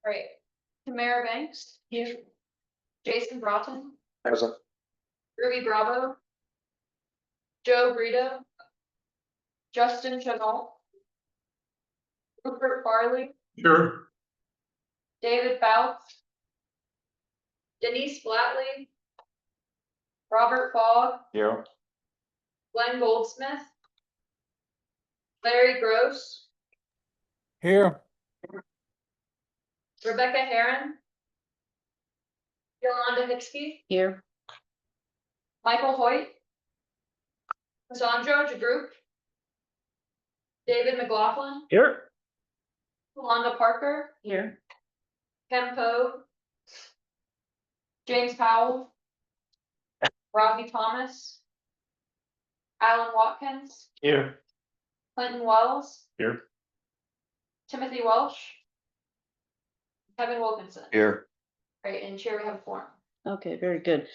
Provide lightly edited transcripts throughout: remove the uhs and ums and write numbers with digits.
Right. Tamara Banks. Here. Jason Broughton. Present. Ruby Bravo. Joe Brito. Justin Chanel. Rupert Farley. Here. David Bouts. Denise Flatley. Robert Fogg. Here. Glenn Goldsmith. Larry Gross. Here. Rebecca Heron. Yolanda Hickey. Here. Michael Hoyt. Sandro Jagroup. David McLaughlin. Here. Yolanda Parker. Here. FAMPO. James Powell. Robbie Thomas. Alan Watkins. Here. Clinton Wells. Here. Timothy Welsh. Kevin Wilkinson. Here. Right, and chair, we have a forum. Okay, very good.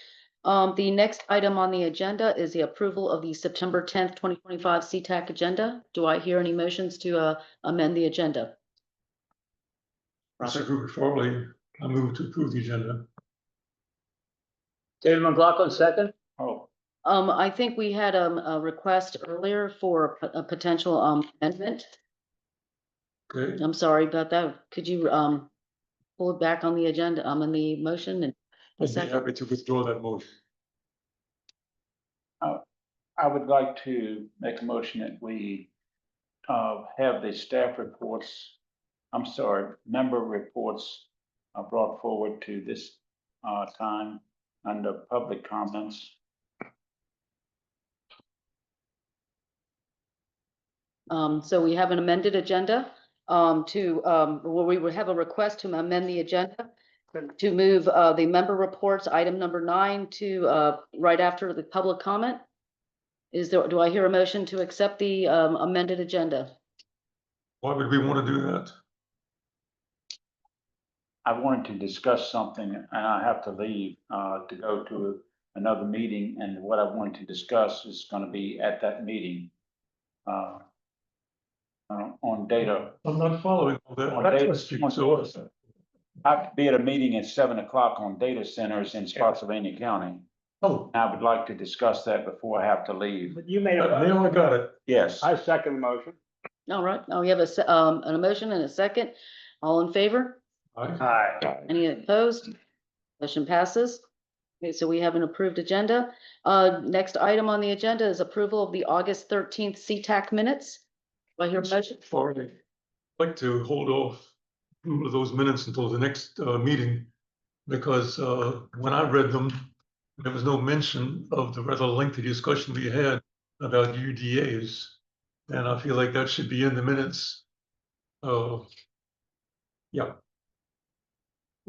The next item on the agenda is the approval of the September 10th, 2025 CTAC agenda. Do I hear any motions to amend the agenda? Mr. Rupert Farley, I move to approve the agenda. David McLaughlin, second. Oh. I think we had a request earlier for a potential amendment. Okay, I'm sorry about that. Could you pull it back on the agenda, on the motion? And I'd be happy to withdraw that motion. I would like to make a motion that we have the staff reports, member reports brought forward to this time under public comments. So we have an amended agenda where we would have a request to amend the agenda to move the member reports, item number 9, to right after the public comment. Do I hear a motion to accept the amended agenda? Why would we want to do that? I wanted to discuss something and I have to leave to go to another meeting, and what I wanted to discuss is going to be at that meeting on data. I'm not following all that. On That's data- what speaks to us. I have to be at a meeting at 7 o'clock on data centers in Spotsylvania County. Oh, I would like to discuss that before I have to leave. But you made now I got it. Yes. I second the motion. All right, now we have a motion and a second. All in favor? Aye. Any opposed? Motion passes. Okay, so we have an approved agenda. Next item on the agenda is approval of the August 13th CTAC minutes. Do I hear a motion? Farley, I'd like to hold off approval of those minutes until the next meeting, because when I read them, there was no mention of the rather lengthy discussion we had about UDAs, and I feel like that should be in the minutes. Yeah.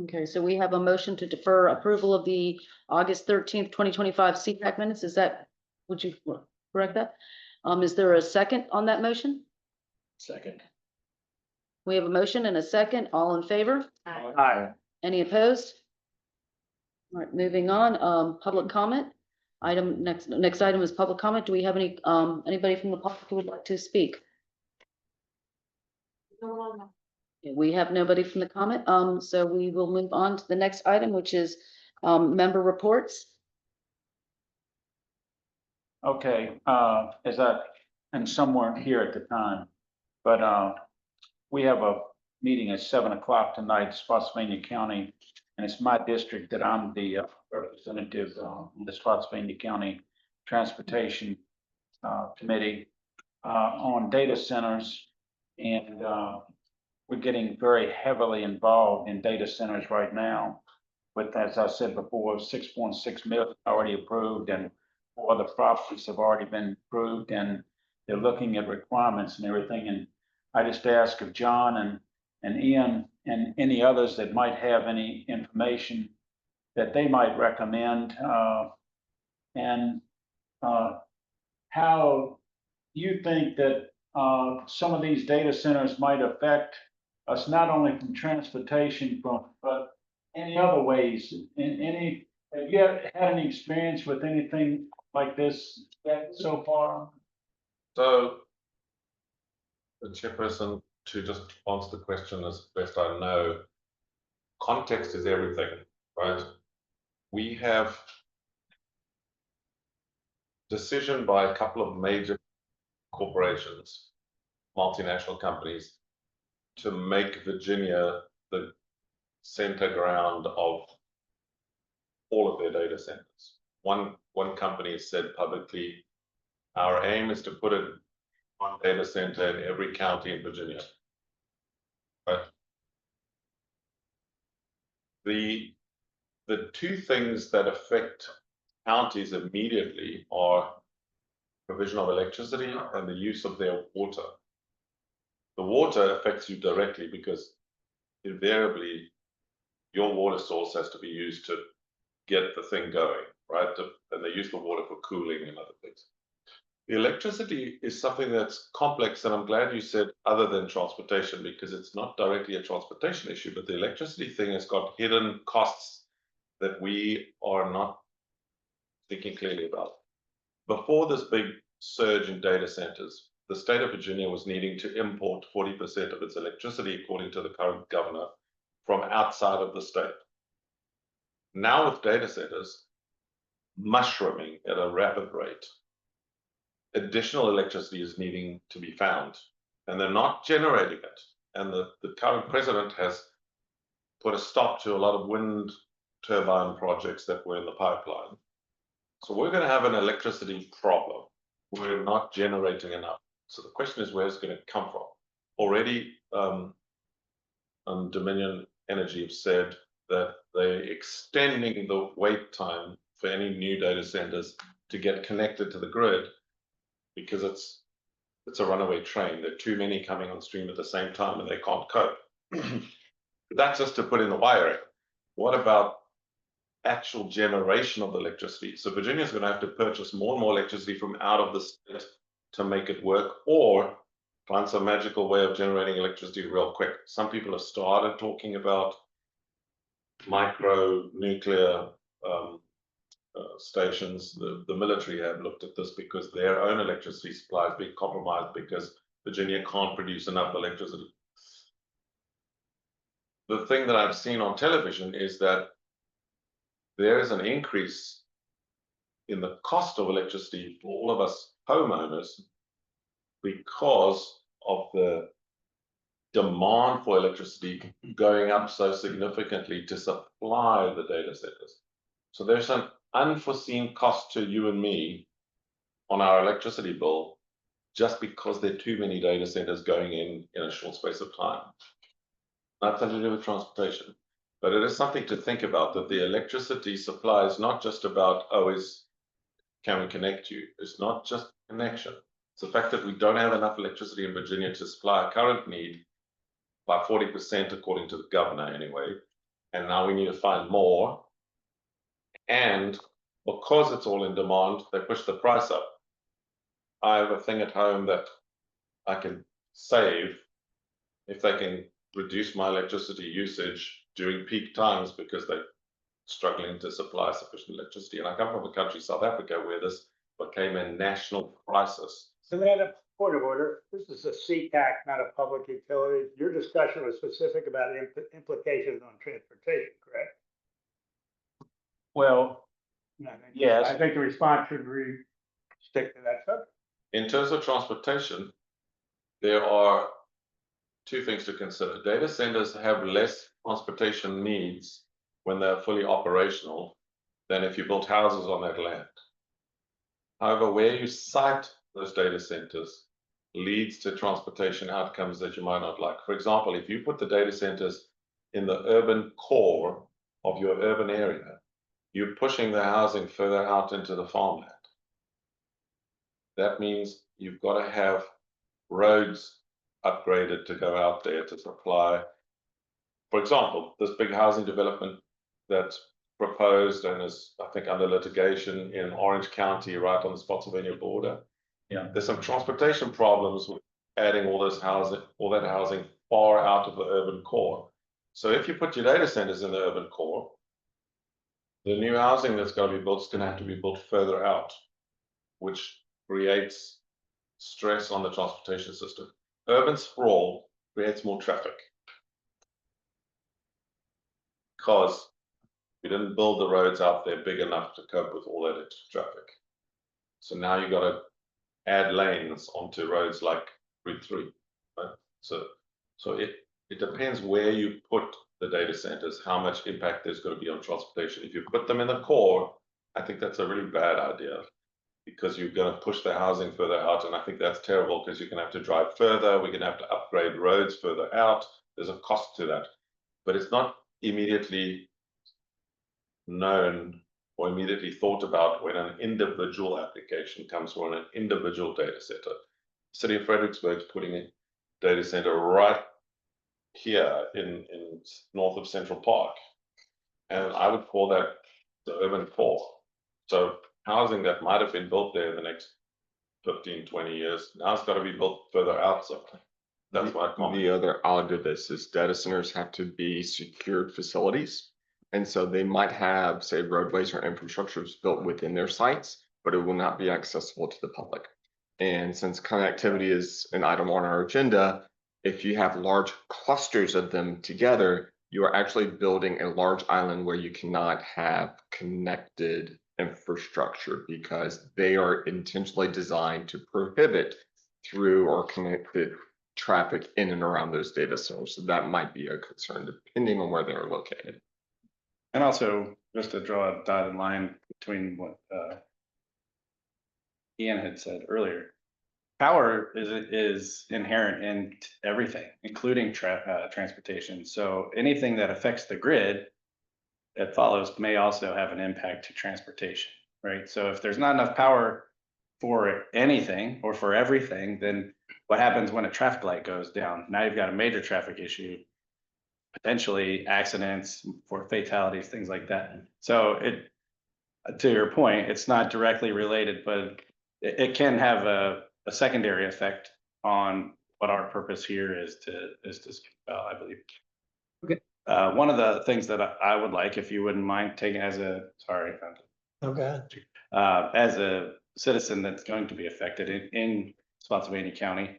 Okay, so we have a motion to defer approval of the August 13th, 2025 CTAC minutes. Would you correct that? Is there a second on that motion? Second. We have a motion and a second. All in favor? Aye. Any opposed? All right, moving on, public comment. Next item is public comment. Do we have anybody from the public who would like to speak? We have nobody from the comment, so we will move on to the next item, which is member reports. Okay, and some weren't here at the time, but we have a meeting at 7 o'clock tonight, Spotsylvania County, and it's my district that I'm the representative in the Spotsylvania County Transportation Committee on data centers, and we're getting very heavily involved in data centers right now. With, as I said before, 6.6 million already approved, and 4 other properties have already been approved, and they're looking at requirements and everything. And I just ask of John and Ian and any others that might have any information that they might recommend, and how you think that some of these data centers might affect us, not only from transportation, but any other ways. Have you had any experience with anything like this so far? So, the chairperson, to just answer the question as best I know, context is everything, right? We have decision by a couple of major corporations, multinational companies, to make Virginia the center ground of all of their data centers. One company has said publicly, our aim is to put one data center in every county in Virginia. But the two things that affect counties immediately are provision of electricity and the use of their water. The water affects you directly because invariably your water source has to be used to get the thing going, right? And they use the water for cooling and other things. The electricity is something that's complex, and I'm glad you said other than transportation, because it's not directly a transportation issue, but the electricity thing has got hidden costs that we are not thinking clearly about. Before this big surge in data centers, the state of Virginia was needing to import 40% of its electricity, according to the current governor, from outside of the state. Now with data centers mushrooming at a rapid rate, additional electricity is needing to be found, and they're not generating it. And the current president has put a stop to a lot of wind turbine projects that were in the pipeline. So we're going to have an electricity problem. We're not generating enough. So the question is, where's it going to come from? Already, Dominion Energy have said that they're extending the wait time for any new data centers to get connected to the grid, because it's a runaway train. There are too many coming on stream at the same time and they can't cope. That's just to put in the wiring. What about actual generation of the electricity? So Virginia's going to have to purchase more and more electricity from out of the state to make it work, or find some magical way of generating electricity real quick. Some people have started talking about micro nuclear stations. The military have looked at this because their own electricity supply is being compromised because Virginia can't produce enough electricity. The thing that I've seen on television is that there is an increase in the cost of electricity for all of us homeowners because of the demand for electricity going up so significantly to supply the data centers. So there's an unforeseen cost to you and me on our electricity bill just because there are too many data centers going in a short space of time. Nothing to do with transportation, but it is something to think about, that the electricity supply is not just about, can we connect you? It's not just connection. It's the fact that we don't have enough electricity in Virginia to supply our current need by 40%, according to the governor anyway. And now we need to find more. And because it's all in demand, they push the price up. I have a thing at home that I can save if they can reduce my electricity usage during peak times because they're struggling to supply sufficient electricity. And I come from a country, South Africa, where this became a national crisis. So they had a point of order. This is a CTAC, not a public utility. Your discussion was specific about implications on transportation, correct? Well, yes. I think the response should stick to that subject. In terms of transportation, there are two things to consider. Data centers have less transportation needs when they're fully operational than if you built houses on that land. However, where you site those data centers leads to transportation outcomes that you might not like. For example, if you put the data centers in the urban core of your urban area, you're pushing the housing further out into the farmland. That means you've got to have roads upgraded to go out there to supply. For example, this big housing development that's proposed and is, I think, under litigation in Orange County, right on the Spotsylvania border. Yeah. There's some transportation problems with adding all that housing far out of the urban core. So if you put your data centers in the urban core, the new housing that's going to be built is going to have to be built further out, which creates stress on the transportation system. Urban sprawl creates more traffic. because we didn't build the roads out there big enough to cope with all that extra traffic. So now you gotta add lanes onto roads like Route 3, right? So it depends where you put the data centers, how much impact there's gonna be on transportation. If you put them in the core, I think that's a really bad idea, because you're gonna push the housing further out, and I think that's terrible, because you're gonna have to drive further, we're gonna have to upgrade roads further out, there's a cost to that. But it's not immediately known or immediately thought about when an individual application comes from an individual data center. City of Fredericksburg is putting a data center right here in north of Central Park. And I would call that the urban core. So housing that might have been built there in the next 15, 20 years, now it's got to be built further out. So that's my comment. The other odd to this is data centers have to be secured facilities. And so they might have, say, roadways or infrastructures built within their sites, but it will not be accessible to the public. And since connectivity is an item on our agenda, if you have large clusters of them together, you are actually building a large island where you cannot have connected infrastructure, because they are intentionally designed to prohibit through or connected traffic in and around those data centers. So that might be a concern depending on where they're located. And also, just to draw a dotted line between what Ian had said earlier, power is inherent in everything, including transportation. So anything that affects the grid that follows may also have an impact to transportation, right? So if there's not enough power for anything or for everything, then what happens when a traffic light goes down? Now you've got a major traffic issue, potentially accidents, for fatalities, things like that. So to your point, it's not directly related, but it can have a secondary effect on what our purpose here is to speak about, I believe. Okay. One of the things that I would like, if you wouldn't mind taking as a citizen that's going to be affected in Spotsylvania County,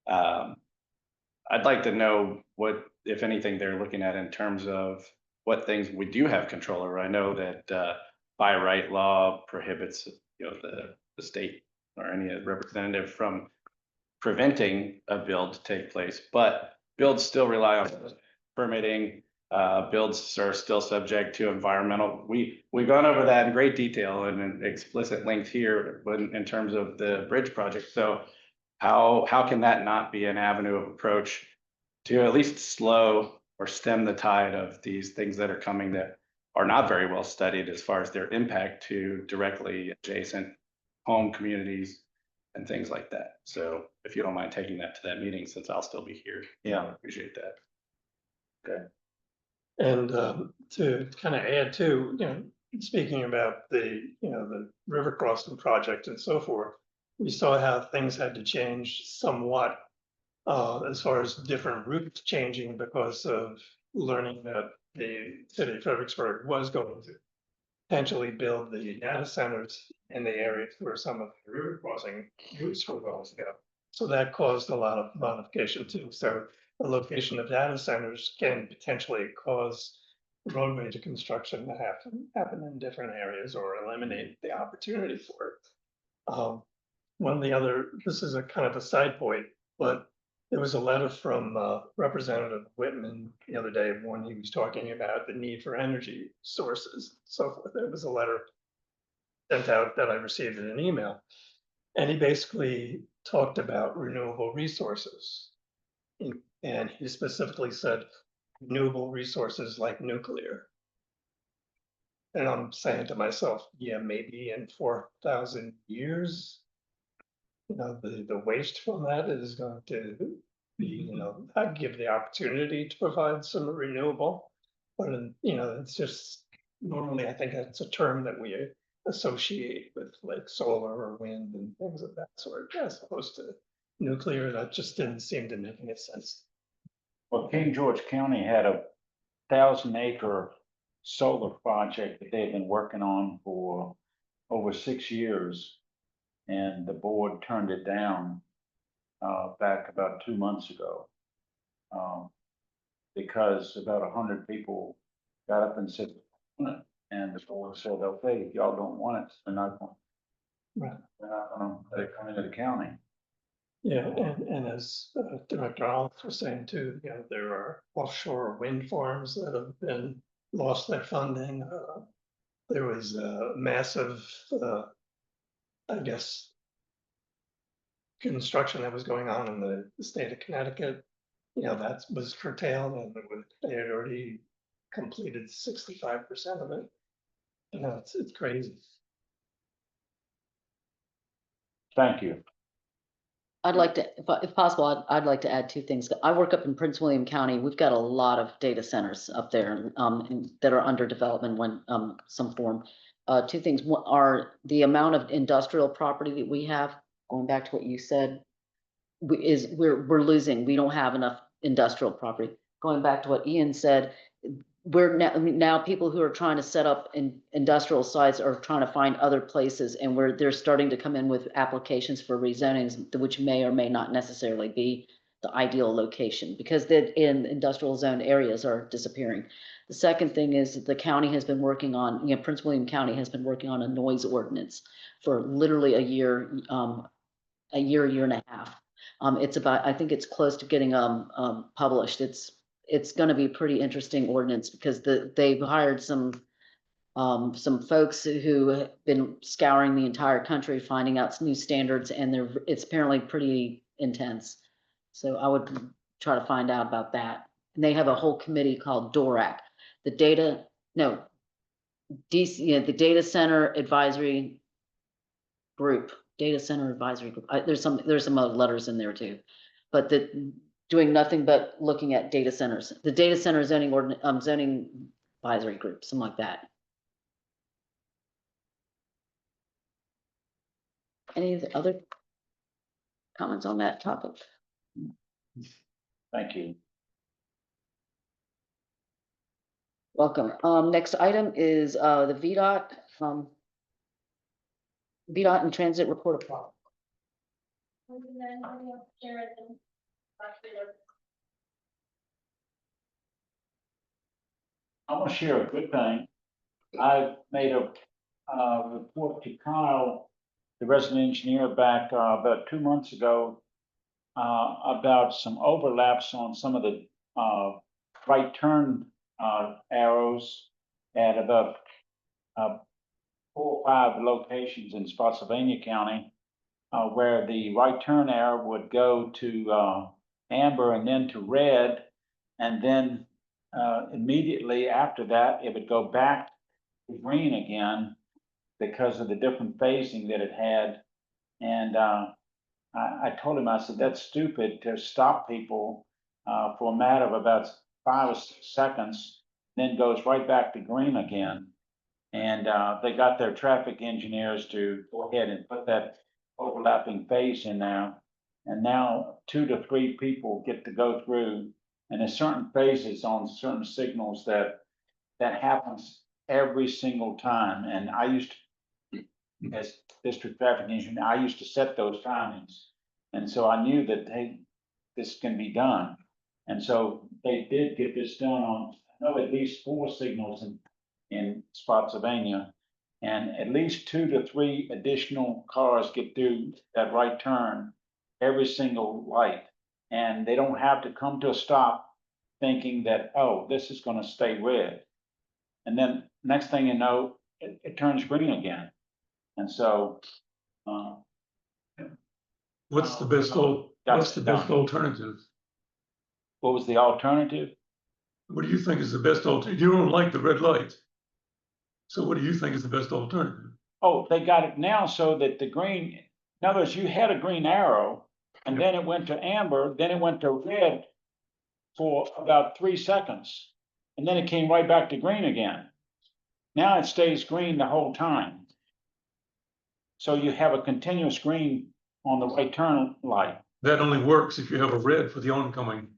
I'd like to know what, if anything, they're looking at in terms of what things we do have control over. I know that by right law prohibits, the state or any representative from preventing a build to take place, but builds still rely on permitting. Builds are still subject to environmental. We've gone over that in great detail and an explicit length here, but in terms of the bridge project. So how can that not be an avenue of approach to at least slow or stem the tide of these things that are coming that are not very well studied as far as their impact to directly adjacent home communities and things like that. So if you don't mind taking that to that meeting, since I'll still be here. Yeah. I appreciate that. And to kind of add to, speaking about the river crossing project and so forth, we saw how things had to change somewhat as far as different routes changing because of learning that the city of Fredericksburg was going to potentially build the data centers in the areas where some of the river crossing routes were going to go. So that caused a lot of modification too. So the location of data centers can potentially cause roadway construction to happen in different areas or eliminate the opportunity for it. One of the other, this is a kind of a side point, but there was a letter from Representative Whitman the other day when he was talking about the need for energy sources and so forth. There was a letter sent out that I received in an email, and he basically talked about renewable resources. And he specifically said renewable resources like nuclear. And I'm saying to myself, yeah, maybe in 4,000 years, the waste from that is going to be, give the opportunity to provide some renewable. But, it's just normally, I think that's a term that we associate with like solar or wind and things of that sort, as opposed to nuclear. That just didn't seem to make any sense. Well, King George County had a 1,000-acre solar project that they've been working on for over 6 years. And the board turned it down back about 2 months ago. Because about 100 people got up and said, and the board said, okay, if y'all don't want it, we're not going. Right. We're not gonna let it come into the county. Yeah, and as Director Alex was saying too, there are offshore wind farms that have been lost their funding. There was a massive, I guess, construction that was going on in the state of Connecticut. That was curtailed and they had already completed 65% of it. It's crazy. Thank you. I'd like to, if possible, I'd like to add two things. I work up in Prince William County. We've got a lot of data centers up there, that are under development when, some form. Two things. One are the amount of industrial property that we have, going back to what you said, we're losing. We don't have enough industrial property. Going back to what Ian said, we're now people who are trying to set up in industrial sites are trying to find other places, and they're starting to come in with applications for rezonings, which may or may not necessarily be the ideal location, because in industrial zone areas are disappearing. The second thing is the county has been working on, Prince William County has been working on a noise ordinance for literally a year and a half. It's about, I think it's close to getting published. It's going to be a pretty interesting ordinance because they've hired some folks who have been scouring the entire country, finding out some new standards, and it's apparently pretty intense. So I would try to find out about that. And they have a whole committee called DORAC, the Data Center Advisory Group. Data Center Advisory Group. There's some other letters in there too, but doing nothing but looking at data centers. The Data Center Zoning Advisory Group, something like that. Any other comments on that topic? Thank you. Welcome. Next item is the VDOT and Transit Report of Problem. I want to share a good thing. I made a report to Kyle, the resident engineer, back about 2 months ago about some overlaps on some of the right turn arrows at about 4 or 5 locations in Spotsylvania County, where the right turn arrow would go to amber and then to red, and then immediately after that, it would go back to green again because of the different phasing that it had. And I told him, I said, that's stupid to stop people for a matter of about 5 or 6 seconds, then goes right back to green again. And they got their traffic engineers to go ahead and put that overlapping phase in there. And now 2 to 3 people get to go through, and there's certain phases on certain signals that happens every single time. And I used to, as district traffic engineer, I used to set those timings. And so I knew that, hey, this can be done. And so they did get this done on, I know, at least 4 signals in Spotsylvania. And at least 2 to 3 additional cars get through that right turn every single light. And they don't have to come to a stop thinking that, oh, this is going to stay red. And then next thing you know, it turns green again. And so What's the best alternative? what was the alternative? What do you think is the best alternative? You don't like the red light. So what do you think is the best alternative? Oh, they got it now so that the green, in other words, you had a green arrow and then it went to amber, then it went to red for about 3 seconds. And then it came right back to green again. Now it stays green the whole time. So you have a continuous green on the right turn light. That only works if you have a red for the oncoming.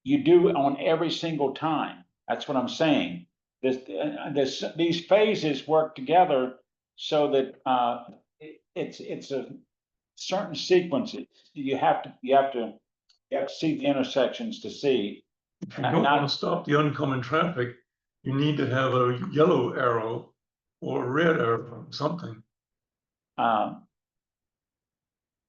You do on every single time. That's what I'm saying. These phases work together so that it's a certain sequences. You have to see the intersections to see If you don't want to stop the oncoming traffic, you need to have a yellow arrow or a red arrow, something.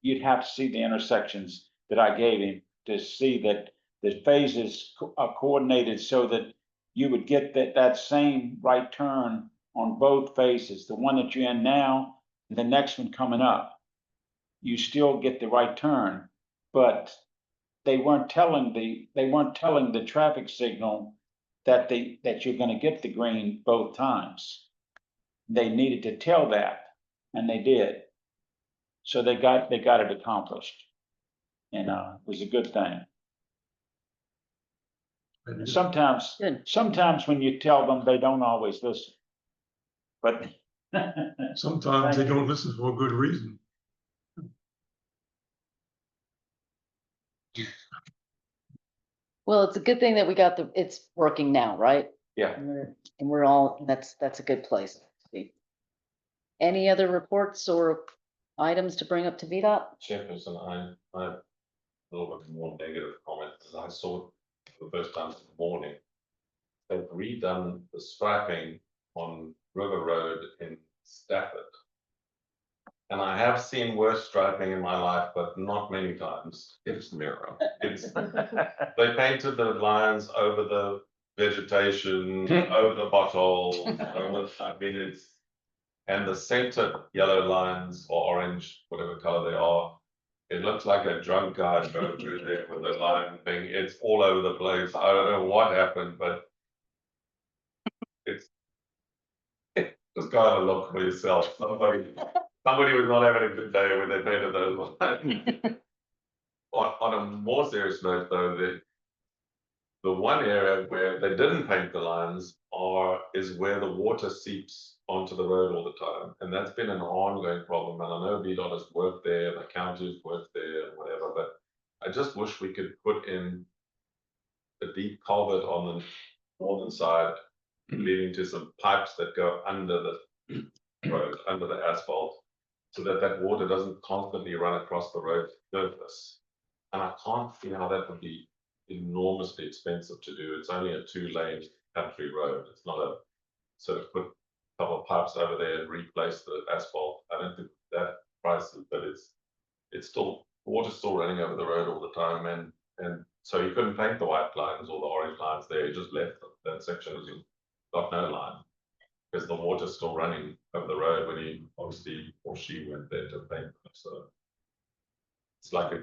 You'd have to see the intersections that I gave him to see that the phases are coordinated so that you would get that same right turn on both phases, the one that you're in now, and the next one coming up. You still get the right turn, but they weren't telling the traffic signal that you're gonna get the green both times. They needed to tell that, and they did. So they got it accomplished. And it was a good thing. And Sometimes Good. when you tell them, they don't always listen. But sometimes they don't listen for a good reason. Well, it's a good thing that we got it's working now, right? yeah, And we're all, that's a good place to be. Any other reports or items to bring up to VDOT? Chairperson, I have a little bit more negative comments. As I saw the first time this morning, they've redone the striping on River Road in Stafford. And I have seen worse striping in my life, but not many times. It's narrow. They painted the lines over the vegetation, over the potholes, I mean, and the center yellow lines or orange, whatever color they are, it looks like a drunk guy going through there with the line thing. It's all over the place. I don't know what happened, but it's just gotta look for yourself. Somebody was not having a good day when they painted those lines. On a more serious note, though, the one area where they didn't paint the lines is where the water seeps onto the road all the time, and that's been an ongoing problem. And I know VDOT has worked there, the county's worked there, and whatever, but I just wish we could put in a deep culvert on the northern side, leading to some pipes that go under the road, under the asphalt, so that that water doesn't constantly run across the road surface. And I can't see how that would be enormously expensive to do. It's only a 2-lane country road. It's not a sort of put a couple of pipes over there and replace the asphalt. I don't think that prices, but it's still, water's still running over the road all the time, and so you couldn't paint the white lines or the orange lines there. You just left that section as you got no line, because the water's still running over the road when he obviously or she went there to paint them. So it's like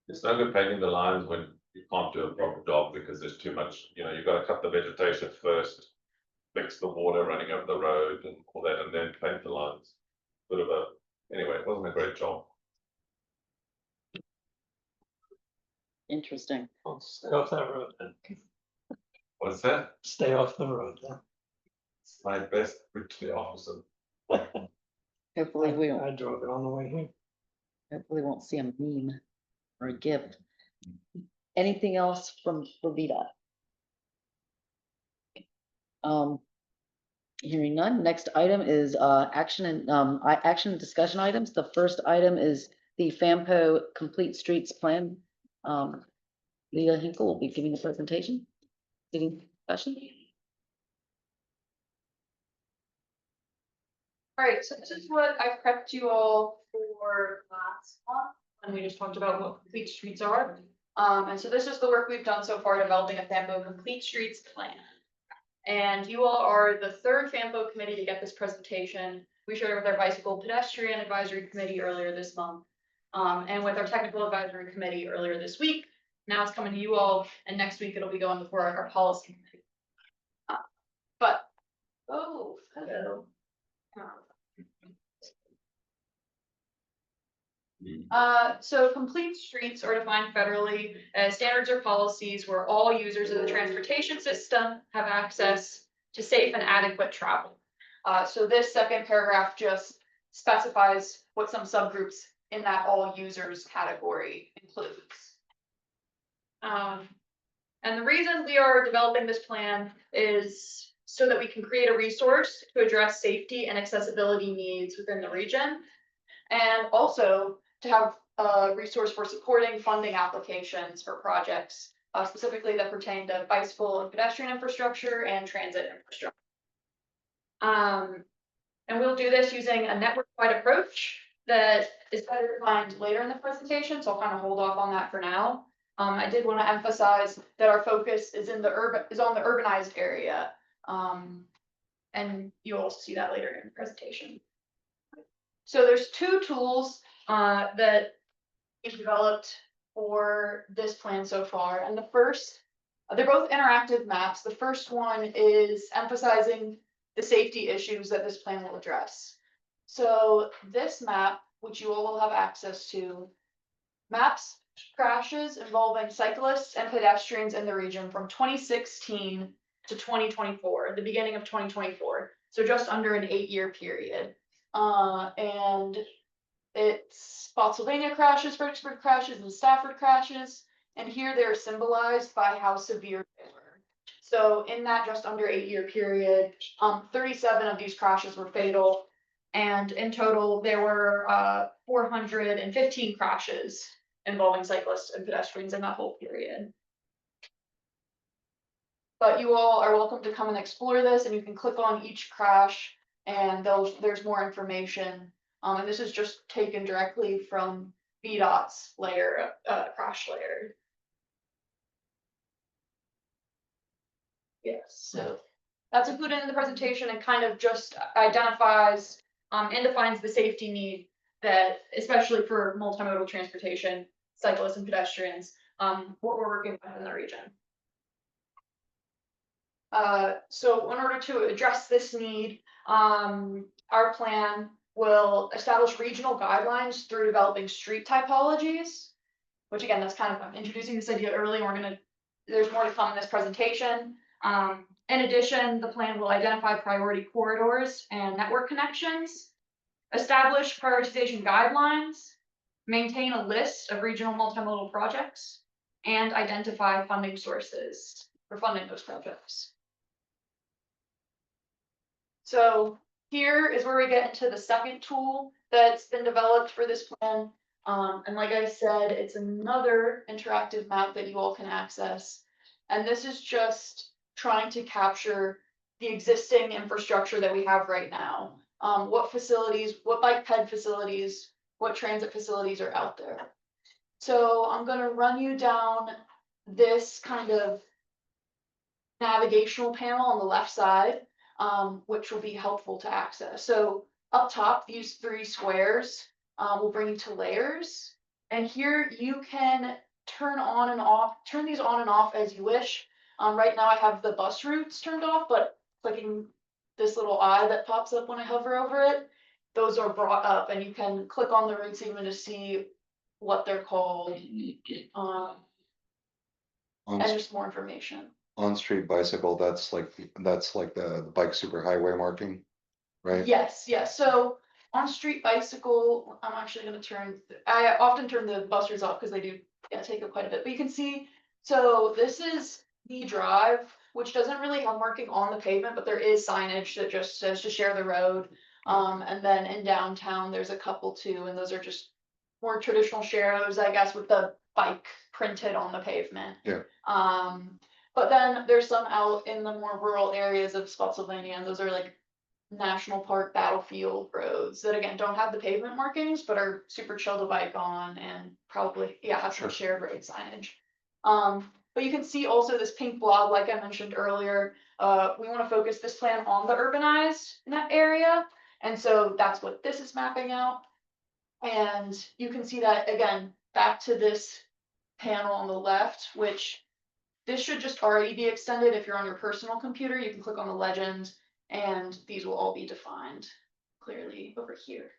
it's no good painting the lines when you can't do a proper job because there's too much, you've got to cut the vegetation first, fix the water running over the road and all that, and then paint the lines. Anyway, it wasn't a great job. Interesting. Stay off that road then. What's that? Stay off the road then. It's my best route to the office. Hopefully we I drove it on the way here. hopefully won't see a meme or a gift. Anything else for VDOT? Hearing none, next item is action and discussion items. The first item is the FAMPO Complete Streets Plan. Leah Hinkle will be giving a presentation. Any discussion? All right, so this is what I prepped you all for last month, and we just talked about what complete streets are. And so this is the work we've done so far developing a FAMPO Complete Streets Plan. And you all are the third FAMPO committee to get this presentation. We shared it with our Bicycle Pedestrian Advisory Committee earlier this month, and with our Technical Advisory Committee earlier this week. Now it's coming to you all, and next week it'll be going before our policy committee. Hello. So complete streets are defined federally as standards or policies where all users of the transportation system have access to safe and adequate travel. So this second paragraph just specifies what some subgroups in that all users category includes. And the reason we are developing this plan is so that we can create a resource to address safety and accessibility needs within the region, and also to have a resource for supporting funding applications for projects specifically that pertain to bicycle and pedestrian infrastructure and transit infrastructure. And we'll do this using a network-wide approach that is better defined later in the presentation, so I'll kind of hold off on that for now. I did want to emphasize that our focus is on the urbanized area. And you'll also see that later in the presentation. So there's two tools that we've developed for this plan so far. And the first, they're both interactive maps. The first one is emphasizing the safety issues that this plan will address. So this map, which you all will have access to, maps crashes involving cyclists and pedestrians in the region from 2016 to 2024, the beginning of 2024. So just under an 8-year period. And it's Spotsylvania crashes, Fredericksburg crashes, and Stafford crashes. And here they're symbolized by how severe they were. So in that just under 8-year period, 37 of these crashes were fatal. And in total, there were 415 crashes involving cyclists and pedestrians in that whole period. But you all are welcome to come and explore this, and you can click on each crash and there's more information. And this is just taken directly from VDOT's layer, crash layer. Yes, so that's included in the presentation and kind of just identifies and defines the safety need that, especially for multimodal transportation, cyclists and pedestrians, what we're working with in the region. So in order to address this need, our plan will establish regional guidelines through developing street typologies, which again, that's kind of, I'm introducing this idea early, and there's more to come in this presentation. In addition, the plan will identify priority corridors and network connections, establish prioritization guidelines, maintain a list of regional multimodal projects, and identify funding sources for funding those projects. So here is where we get into the second tool that's been developed for this plan. And like I said, it's another interactive map that you all can access. And this is just trying to capture the existing infrastructure that we have right now. What facilities, what bike ped facilities, what transit facilities are out there. So I'm going to run you down this kind of navigational panel on the left side, which will be helpful to access. So up top, these 3 squares will bring you to layers. And here you can turn these on and off as you wish. Right now I have the bus routes turned off, but clicking this little eye that pops up when I hover over it, those are brought up, and you can click on the routes even to see what they're called, and just more information. On-street bicycle, that's like the bike superhighway marking, right? Yes, yes. So on street bicycle, I'm actually going to I often turn the bus routes off because they do take up quite a bit. But you can see, so this is the drive, which doesn't really have marking on the pavement, but there is signage that just says to share the road. And then in downtown, there's a couple too, and those are just more traditional sharrows, I guess, with the bike printed on the pavement. Yeah. But then there's some out in the more rural areas of Spotsylvania, and those are like national park battlefield roads that again don't have the pavement markings, but are super chill to bike on and probably have some shared road signage. But you can see also this pink blob, like I mentioned earlier. We want to focus this plan on the urbanized net area, and so that's what this is mapping out. And you can see that again back to this panel on the left, which this should just already be extended. If you're on your personal computer, you can click on the legend, and these will all be defined clearly over here.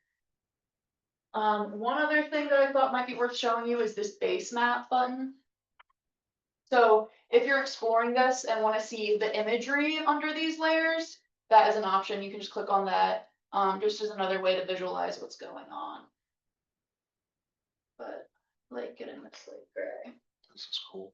One other thing that I thought might be worth showing you is this base map button. So if you're exploring this and want to see the imagery under these layers, that is an option. You can just click on that, just as another way to visualize what's going on. But like getting this light gray. This is cool.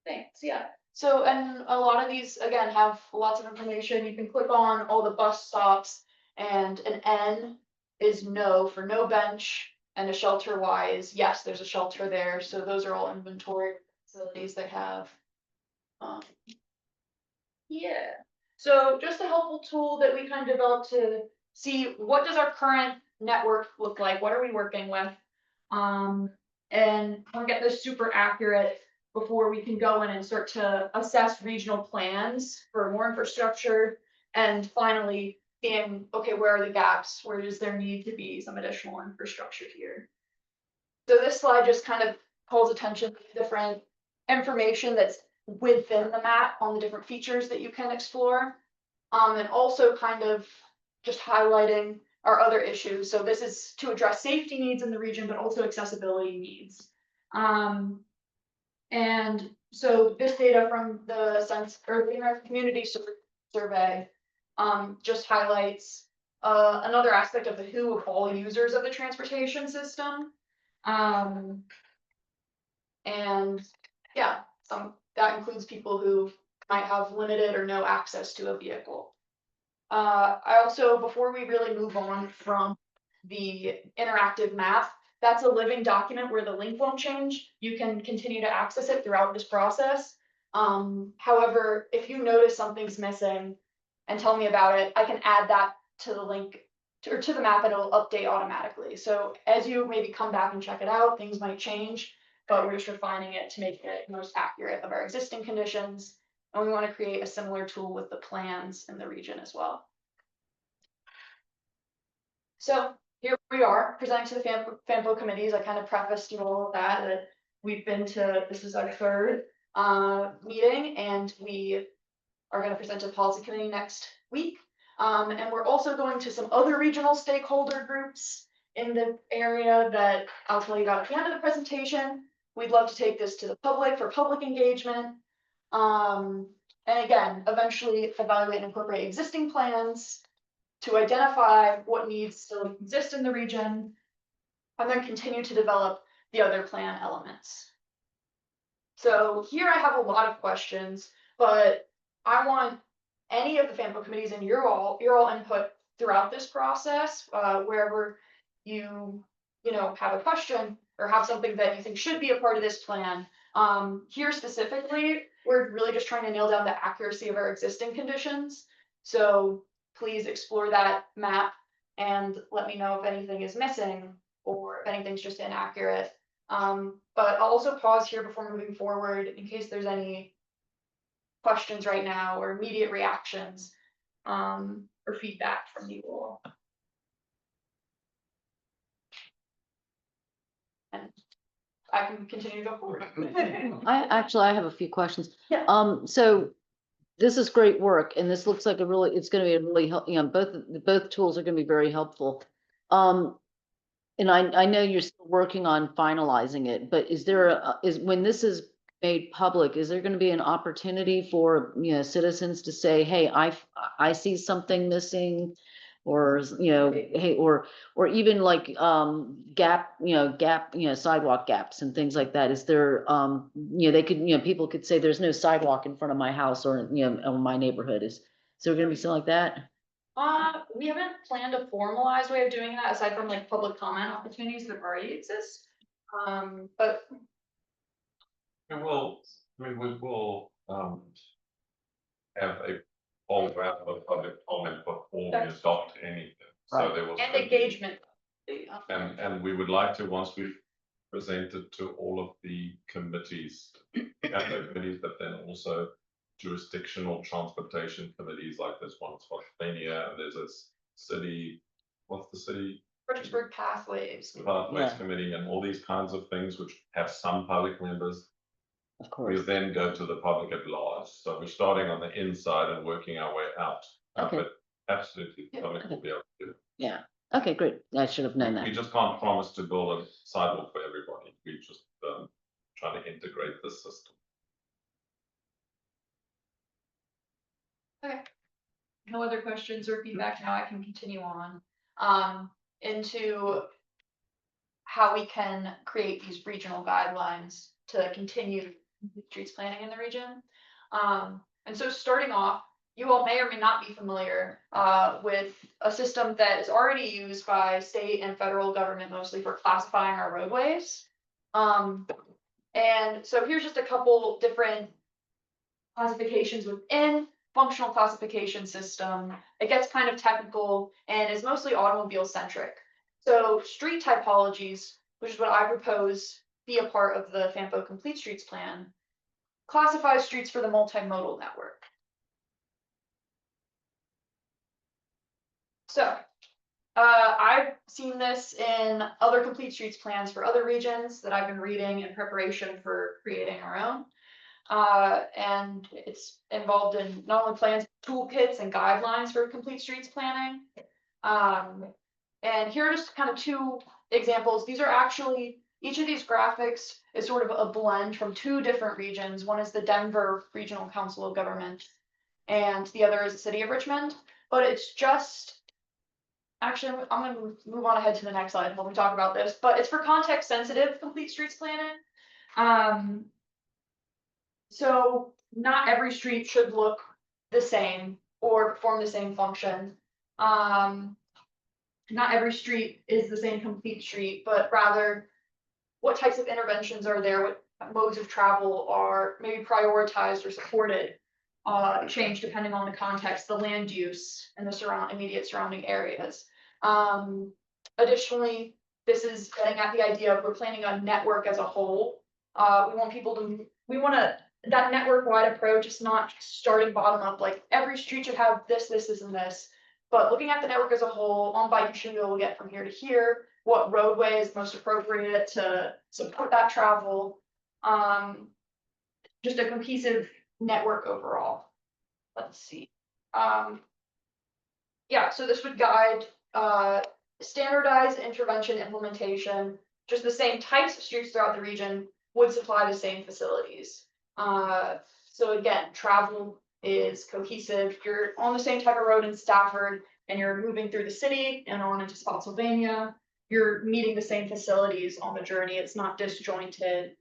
Thanks, yeah. So, and a lot of these, again, have lots of information. You can click on all the bus stops, and an N is no for no bench, and a shelter Y is yes, there's a shelter there. So those are all inventory. facilities they have. Um, yeah, so just a helpful tool that we kind of developed to see what does our current network look like? What are we working with? And want to get this super accurate before we can go in and start to assess regional plans for more infrastructure. And finally, being, okay, where are the gaps? Where does there need to be some additional infrastructure here? So this slide just kind of calls attention to different information that's within the map on the different features that you can explore. And also kind of just highlighting our other issues. So this is to address safety needs in the region, but also accessibility needs. And so this data from the Census or the American Community Survey just highlights another aspect of the who of all users of the transportation system. And yeah, that includes people who might have limited or no access to a vehicle. I also, before we really move on from the interactive map, that's a living document where the link won't change. You can continue to access it throughout this process. However, if you notice something's missing and tell me about it, I can add that to the link or to the map and it'll update automatically. So as you maybe come back and check it out, things might change, but we're just refining it to make it most accurate of our existing conditions. And we want to create a similar tool with the plans in the region as well. So here we are presenting to the FAMPO committees. I kind of prefaced you all of that we've been to, this is our third meeting, and we are going to present to the policy committee next week. And we're also going to some other regional stakeholder groups in the area that I'll tell you about at the end of the presentation. We'd love to take this to the public for public engagement. And again, eventually evaluate and incorporate existing plans to identify what needs still exist in the region, and then continue to develop the other plan elements. So here I have a lot of questions, but I want any of the FAMPO committees and your all input throughout this process, wherever you have a question or have something that you think should be a part of this plan. Here specifically, we're really just trying to nail down the accuracy of our existing conditions. So please explore that map and let me know if anything is missing or if anything's just inaccurate. But I'll also pause here before moving forward in case there's any questions right now or immediate reactions or feedback from you all. And I can continue to go forward. I have a few questions. Yeah. So this is great work, and this looks like it's going to be a really help. Both tools are going to be very helpful. And I know you're still working on finalizing it, but is there when this is made public, is there going to be an opportunity for citizens to say, hey, I see something missing, or hey, or even like sidewalk gaps and things like that? Is there they could people could say there's no sidewalk in front of my house or in my neighborhood. Is there going to be something like that? We haven't planned a formalized way of doing that aside from like public comment opportunities that already exist. But we will have a whole round of public comment before we adopt anything. So there will and be engagement. and we would like to, once we've presented to all of the committees, but then also jurisdictional transportation committees, like there's one in Pennsylvania, and there's a city, what's the city? Fredericksburg Pathways Committee, and all these kinds of things which have some public members. Of course. We then go to the public at large. So we're starting on the inside and working our way out. Okay. But absolutely, the public will be able to do it. Yeah. Okay, great. I should have known that. We just can't promise to build a sidewalk for everybody. We just trying to integrate the system. Okay. No other questions or feedback. Now I can continue on into how we can create these regional guidelines to continue streets planning in the region. And so starting off, you all may or may not be familiar with a system that is already used by state and federal government mostly for classifying our roadways. And so here's just a couple different classifications within functional classification system. It gets kind of technical and is mostly automobile centric. So street typologies, which is what I propose be a part of the FAMPO Complete Streets Plan, classifies streets for the multimodal network. So I've seen this in other complete streets plans for other regions that I've been reading in preparation for creating our own. And it's involved in not only plans, toolkits and guidelines for complete streets planning. And here are just kind of two examples. These are actually, each of these graphics is sort of a blend from two different regions. One is the Denver Regional Council of Government, and the other is the City of Richmond. But it's just, actually, I'm going to move on ahead to the next slide when we talk about this. But it's for context sensitive complete streets planning. So not every street should look the same or perform the same function. Not every street is the same complete street, but rather what types of interventions are there, what modes of travel are maybe prioritized or supported, change depending on the context, the land use, and the immediate surrounding areas. Additionally, this is getting at the idea of we're planning a network as a whole. We want that network-wide approach is not starting bottom up, like every street should have this, and this, but looking at the network as a whole, on bike you should be able to get from here to here, what roadway is most appropriate to support that travel, just a cohesive network overall. Let's see. Yeah, so this would guide standardized intervention implementation, just the same types of streets throughout the region would supply the same facilities. So again, travel is cohesive. You're on the same type of road in Stafford and you're moving through the city and on into Spotsylvania. You're meeting the same facilities on the journey. It's not disjointed.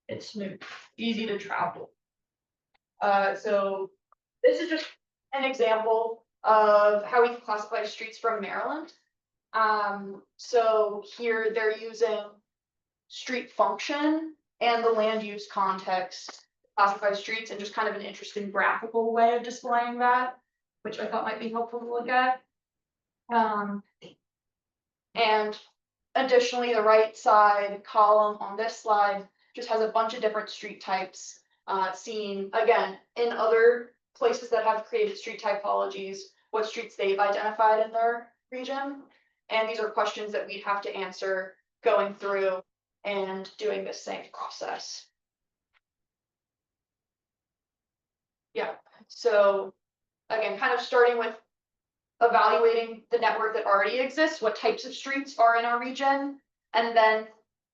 It's smooth, easy to travel. So this is just an example of how we can classify streets from Maryland. So here they're using street function and the land use context to classify streets, and just kind of an interesting graphical way of displaying that, which I thought might be helpful to look at. And additionally, the right side column on this slide just has a bunch of different street types seen again in other places that have created street typologies, what streets they've identified in their region. And these are questions that we'd have to answer going through and doing the same process. Yeah, so again, kind of starting with evaluating the network that already exists, what types of streets are in our region, and then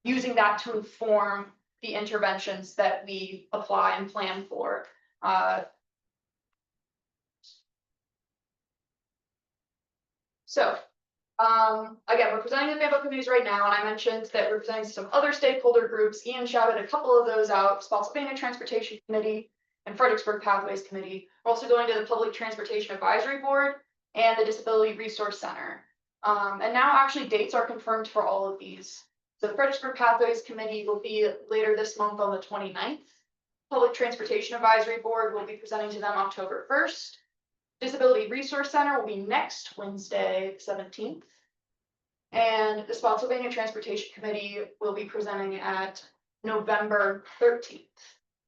using that to inform the interventions that we apply and plan for. Again, we're presenting the FAMPO committees right now, and I mentioned that we're presenting some other stakeholder groups. Ian shouted a couple of those out: Spotsylvania Transportation Committee and Fredericksburg Pathways Committee. We're also going to the Public Transportation Advisory Board and the Disability Resource Center. And now actually dates are confirmed for all of these. So the Fredericksburg Pathways Committee will be later this month on the 29th. Public Transportation Advisory Board will be presenting to them October 1st. Disability Resource Center will be next Wednesday, 17th. And the Spotsylvania Transportation Committee will be presenting at November 13th.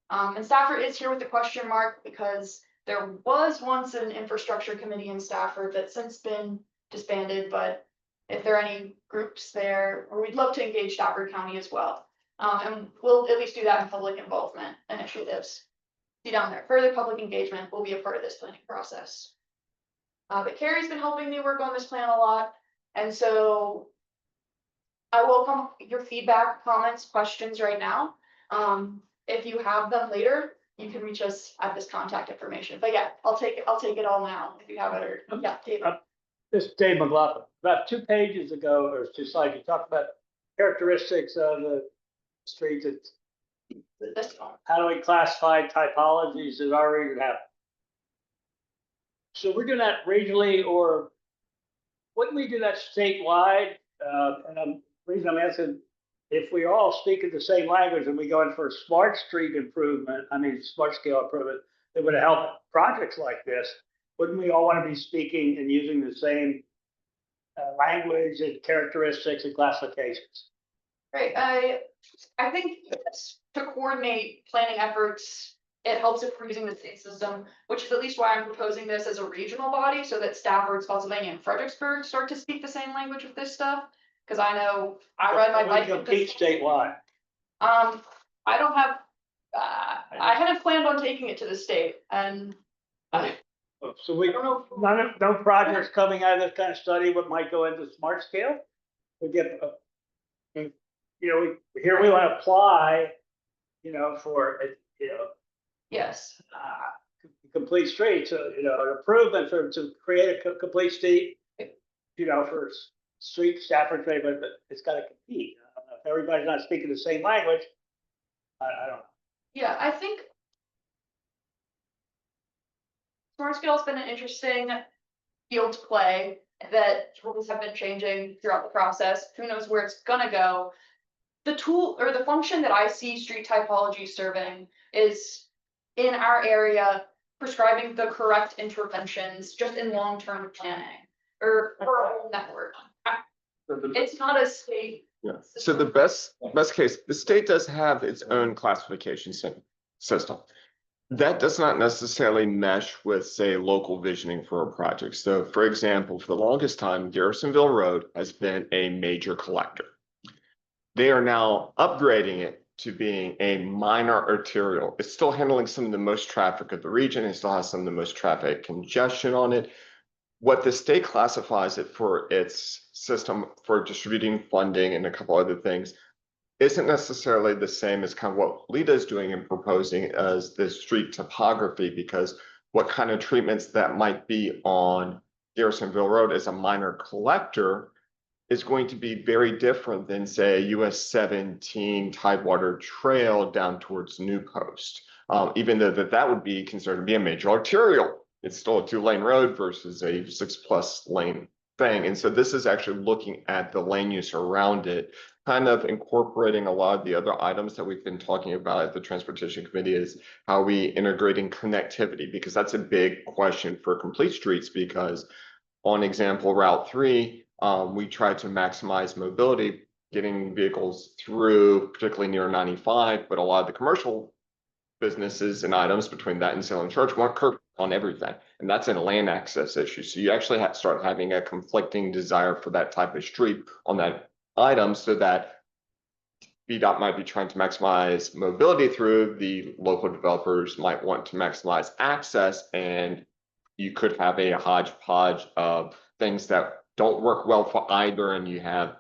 And Stafford is here with the question mark because there was once an infrastructure committee in Stafford that's since been disbanded, but if there are any groups there, or we'd love to engage Stafford County as well. And we'll at least do that in public involvement initiatives. See down there, further public engagement will be a part of this planning process. But Carrie's been helping me work on this plan a lot. And so I welcome your feedback, comments, questions right now. If you have them later, you can reach us at this contact information. But yeah, I'll take it all now if you have it. Or yeah, David. This is Dave McLaughlin. About 2 pages ago, or 2 slides, you talked about characteristics of the streets. This one. How do we classify typologies that our region have? So we're doing that regionally, or wouldn't we do that statewide? And the reason I'm asking, if we all speak in the same language and we go in for smart street improvement, smart scale improvement, that would help projects like this, wouldn't we all want to be speaking and using the same language and characteristics and classifications? Right, I think to coordinate planning efforts, it helps if we're using the same system, which is at least why I'm proposing this as a regional body, so that Stafford, Spotsylvania, and Fredericksburg start to speak the same language with this stuff. Cause I know I ride my bike. with this- Compete statewide. I don't have, I hadn't planned on taking it to the state, and So we don't know, no projects coming out of this kind of study, what might go into smart scale? We get, here we want to apply, for, yes. complete streets, an improvement to create a complete street, for street Stafford trade, but it's got to compete. I don't know if everybody's not speaking the same language. I don't know. Yeah, I think smart scale has been an interesting field to play, that rules have been changing throughout the process. Who knows where it's gonna go? The tool or the function that I see street typology serving is in our area prescribing the correct interventions just in long-term planning or for a whole network. It's not a state. Yeah, so the best case, the state does have its own classification system. That does not necessarily mesh with, say, local visioning for a project. So for example, for the longest time, Garrisonville Road has been a major collector. They are now upgrading it to being a minor arterial. It's still handling some of the most traffic of the region. It still has some of the most traffic congestion on it. What the state classifies it for its system for distributing funding and a couple other things isn't necessarily the same as kind of what Lita is doing and proposing as the street topography, because what kind of treatments that might be on Garrisonville Road as a minor collector is going to be very different than, say, US 17 Tidewater Trail down towards New Post. Even though that would be considered to be a major arterial. It's still a 2-lane road versus a 6+ lane thing. And so this is actually looking at the lane use around it, kind of incorporating a lot of the other items that we've been talking about at the Transportation Committee, is how we integrating connectivity, because that's a big question for complete streets. Because on example Route 3, we try to maximize mobility, getting vehicles through, particularly near 95, but a lot of the commercial businesses and items between that and Salem Church want curb on everything, and that's a land access issue. So you actually have to start having a conflicting desire for that type of street on that item, so that VDOT might be trying to maximize mobility through, the local developers might want to maximize access, and you could have a hodgepodge of things that don't work well for either, and you have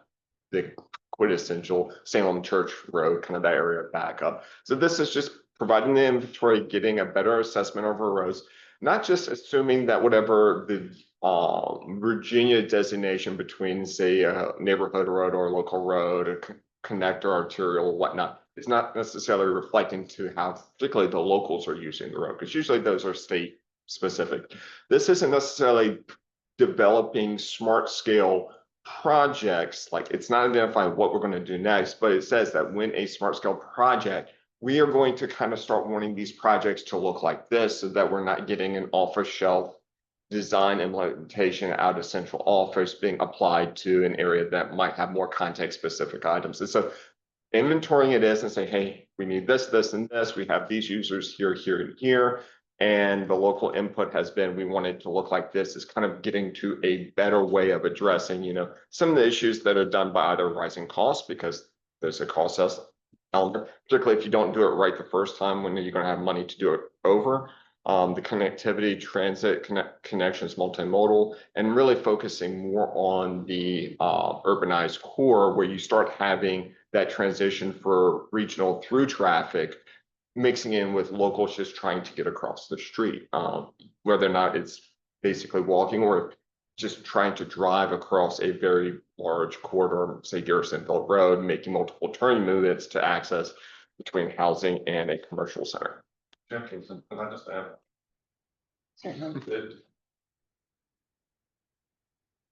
the quintessential Salem Church Road, kind of that area back up. So this is just providing the inventory, getting a better assessment over roads, not just assuming that whatever the Virginia designation between, say, a neighborhood road or a local road, a connector, arterial, or whatnot, is not necessarily reflecting to how particularly the locals are using the road, because usually those are state specific. This isn't necessarily developing smart scale projects, like it's not identifying what we're going to do next, but it says that when a smart scale project, we are going to kind of start wanting these projects to look like this, so that we're not getting an off-the-shelf design implementation out of central office being applied to an area that might have more context specific items. And so inventorying it is and say, hey, we need this, this, and this. We have these users here, here, and here. And the local input has been, we want it to look like this, is kind of getting to a better way of addressing, some of the issues that are done by either rising costs, because there's a cost element, particularly if you don't do it right the first time when you're going to have money to do it over. The connectivity, transit connections, multimodal, and really focusing more on the urbanized core, where you start having that transition for regional through traffic, mixing in with locals just trying to get across the street, whether or not it's basically walking or just trying to drive across a very large corridor, say Garrisonville Road, making multiple turning movements to access between housing and a commercial center. Jenkins, can I just add? Certainly.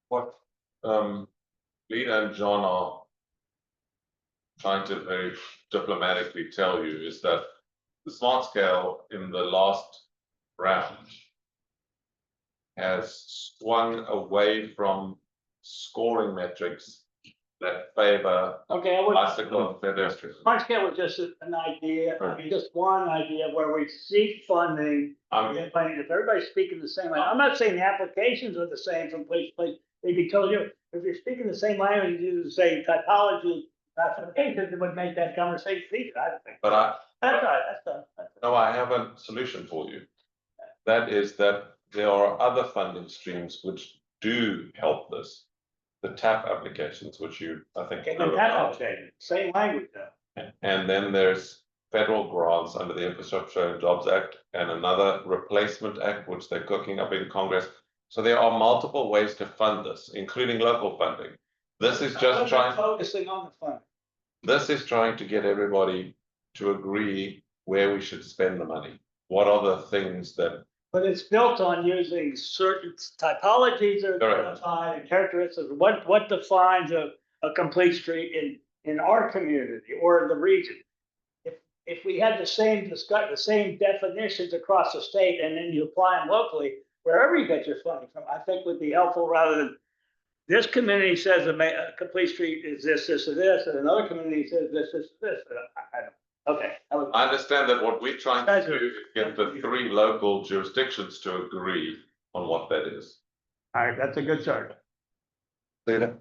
What Lita and John are trying to very diplomatically tell you is that the smart scale in the last round has swung away from scoring metrics that favor Okay, I would. bicycle and pedestrians. Smart scale was just an idea, I mean, just one idea where we seek funding. If everybody's speaking the same way, I'm not saying the applications are the same from place to place. They'd be totally different. If you're speaking the same language, you use the same typology, classifications, it would make that conversation easier, I think. But That's all right, that's done. no, I have a solution for you. That is that there are other funding streams which do help this. The TAP applications, which you, I think. Okay, know but that's about. okay, same language though. And then there's federal grants under the Infrastructure and Jobs Act and another replacement act, which they're cooking up in Congress. So there are multiple ways to fund this, including local funding. This is just trying. Focusing on the funding. This is trying to get everybody to agree where we should spend the money. What are the things that, But it's built on using certain typologies or Correct. defined characteristics. What defines a complete street in our community or the region? If we had the same definitions across the state and then you apply them locally, wherever you get your funding from, I think would be helpful rather than this community says a complete street is this, this, or this, and another community says this, this, this. I don't, okay. I understand that what we're trying to do is get the 3 local jurisdictions to agree on what that is. All right, that's a good start. Lita?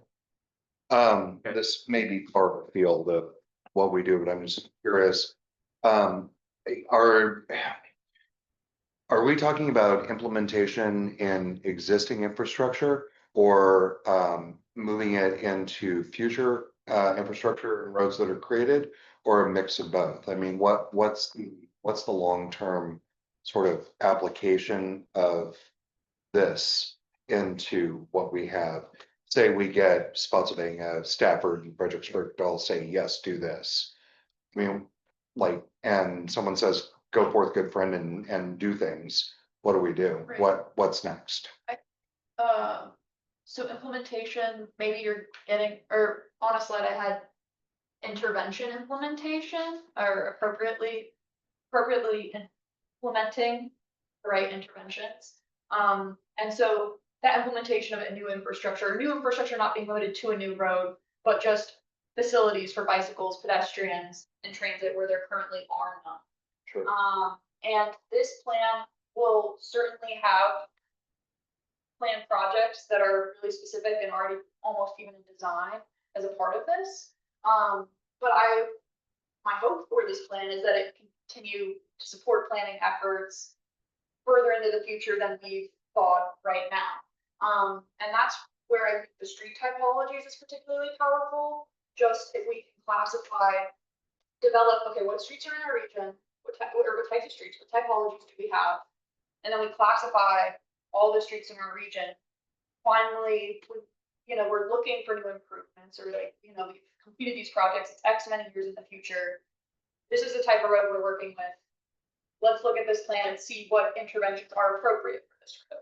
This may be far of a field of what we do, but I'm just curious. Are we talking about implementation in existing infrastructure or moving it into future infrastructure and roads that are created, or a mix of both? I mean, what's the long-term sort of application of this into what we have? Say we get Spotsylvania, Stafford, and Fredericksburg all say, yes, do this. I mean, like, and someone says, go forth, good friend, and do things. What do we do? Right. What's next? So implementation, maybe you're getting, or on a slide I had intervention implementation or appropriately implementing the right interventions. And so that implementation of a new infrastructure not being limited to a new road, but just facilities for bicycles, pedestrians, and transit where there currently are none. Sure. And this plan will certainly have planned projects that are really specific and already almost even in design as a part of this. But my hope for this plan is that it can continue to support planning efforts further into the future than we've thought right now. And that's where I think the street typologies is particularly powerful. Just if we can classify, develop, okay, what streets are in our region, what types of streets, what typologies do we have? And then we classify all the streets in our region. Finally, we're looking for new improvements, or we've completed these projects, it's X many years in the future. This is the type of road we're working with. Let's look at this plan and see what interventions are appropriate for this road.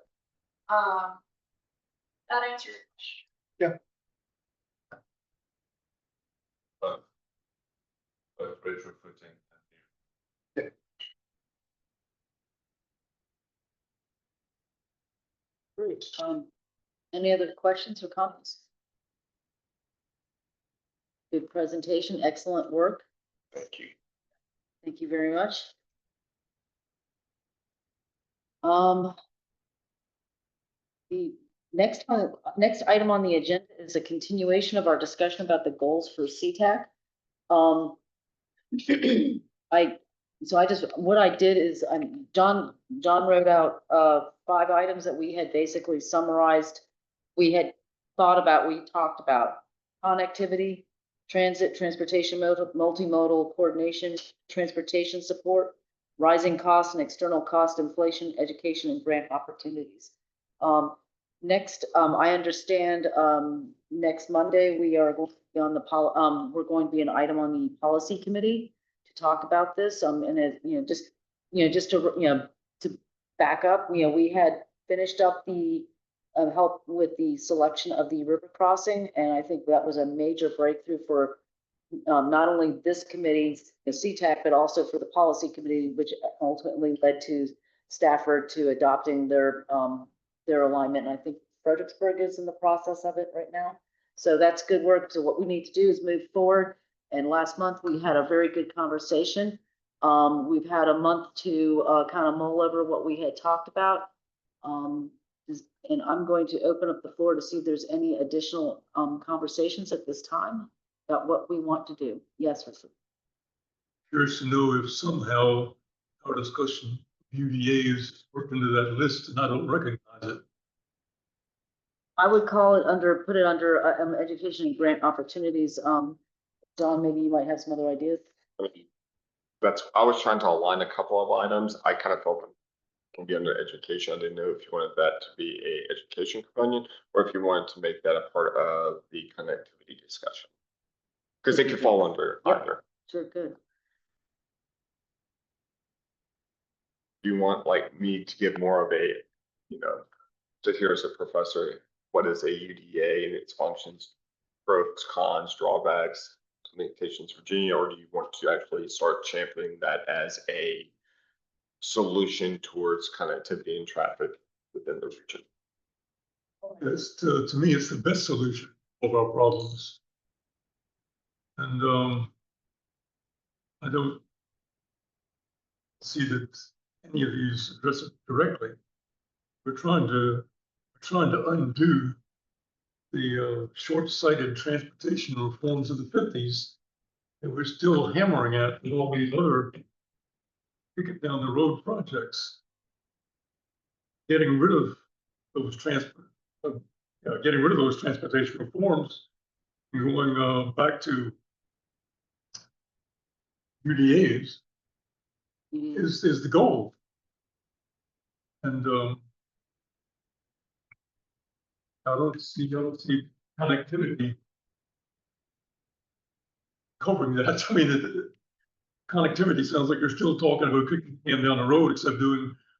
That answers your question. Both bridge recruiting. Great. Any other questions or comments? Good presentation, excellent work. Thank you. Thank you very much. The next item on the agenda is a continuation of our discussion about the goals for CTAC. What I did is, John wrote out 5 items that we had basically summarized. We had we talked about connectivity, transportation, multimodal coordination, transportation support, rising costs and external cost inflation, education and grant opportunities. Next, I understand, next Monday, we are going to be on we're going to be an item on the policy committee to talk about this. And just to back up, we had finished up the help with the selection of the river crossing. And I think that was a major breakthrough for not only this committee, the CTAC, but also for the policy committee, which ultimately led to Stafford to adopting their alignment. And I think Fredericksburg is in the process of it right now. So that's good work. So what we need to do is move forward. And last month we had a very good conversation. We've had a month to kind of mull over what we had talked about. And I'm going to open up the floor to see if there's any additional conversations at this time about what we want to do. Yes, Richard. Curious to know if somehow our discussion of UDA is worked into that list and I don't recognize it. I would call it under, put it under education and grant opportunities. Don, maybe you might have some other ideas. I was trying to align a couple of items. I kind of felt it can be under education. I didn't know if you wanted that to be a education companion or if you wanted to make that a part of the connectivity discussion. Because it could fall under either. Sure, good. Do you want like me to give more of a, so here as a professor, what is a UDA and its functions, pros, cons, drawbacks, Communications Virginia, or do you want to actually start championing that as a solution towards connectivity and traffic within the region? To me, it's the best solution of our problems. And I don't see that any of these address it directly. We're trying to undo the short-sighted transportation reforms of the 50s that we're still hammering at with all these other kick it down the road projects. Getting rid of those transportation reforms and going back to UDAs is the goal. And I don't see connectivity covering that. I mean, connectivity sounds like you're still talking about kicking the can down the road, except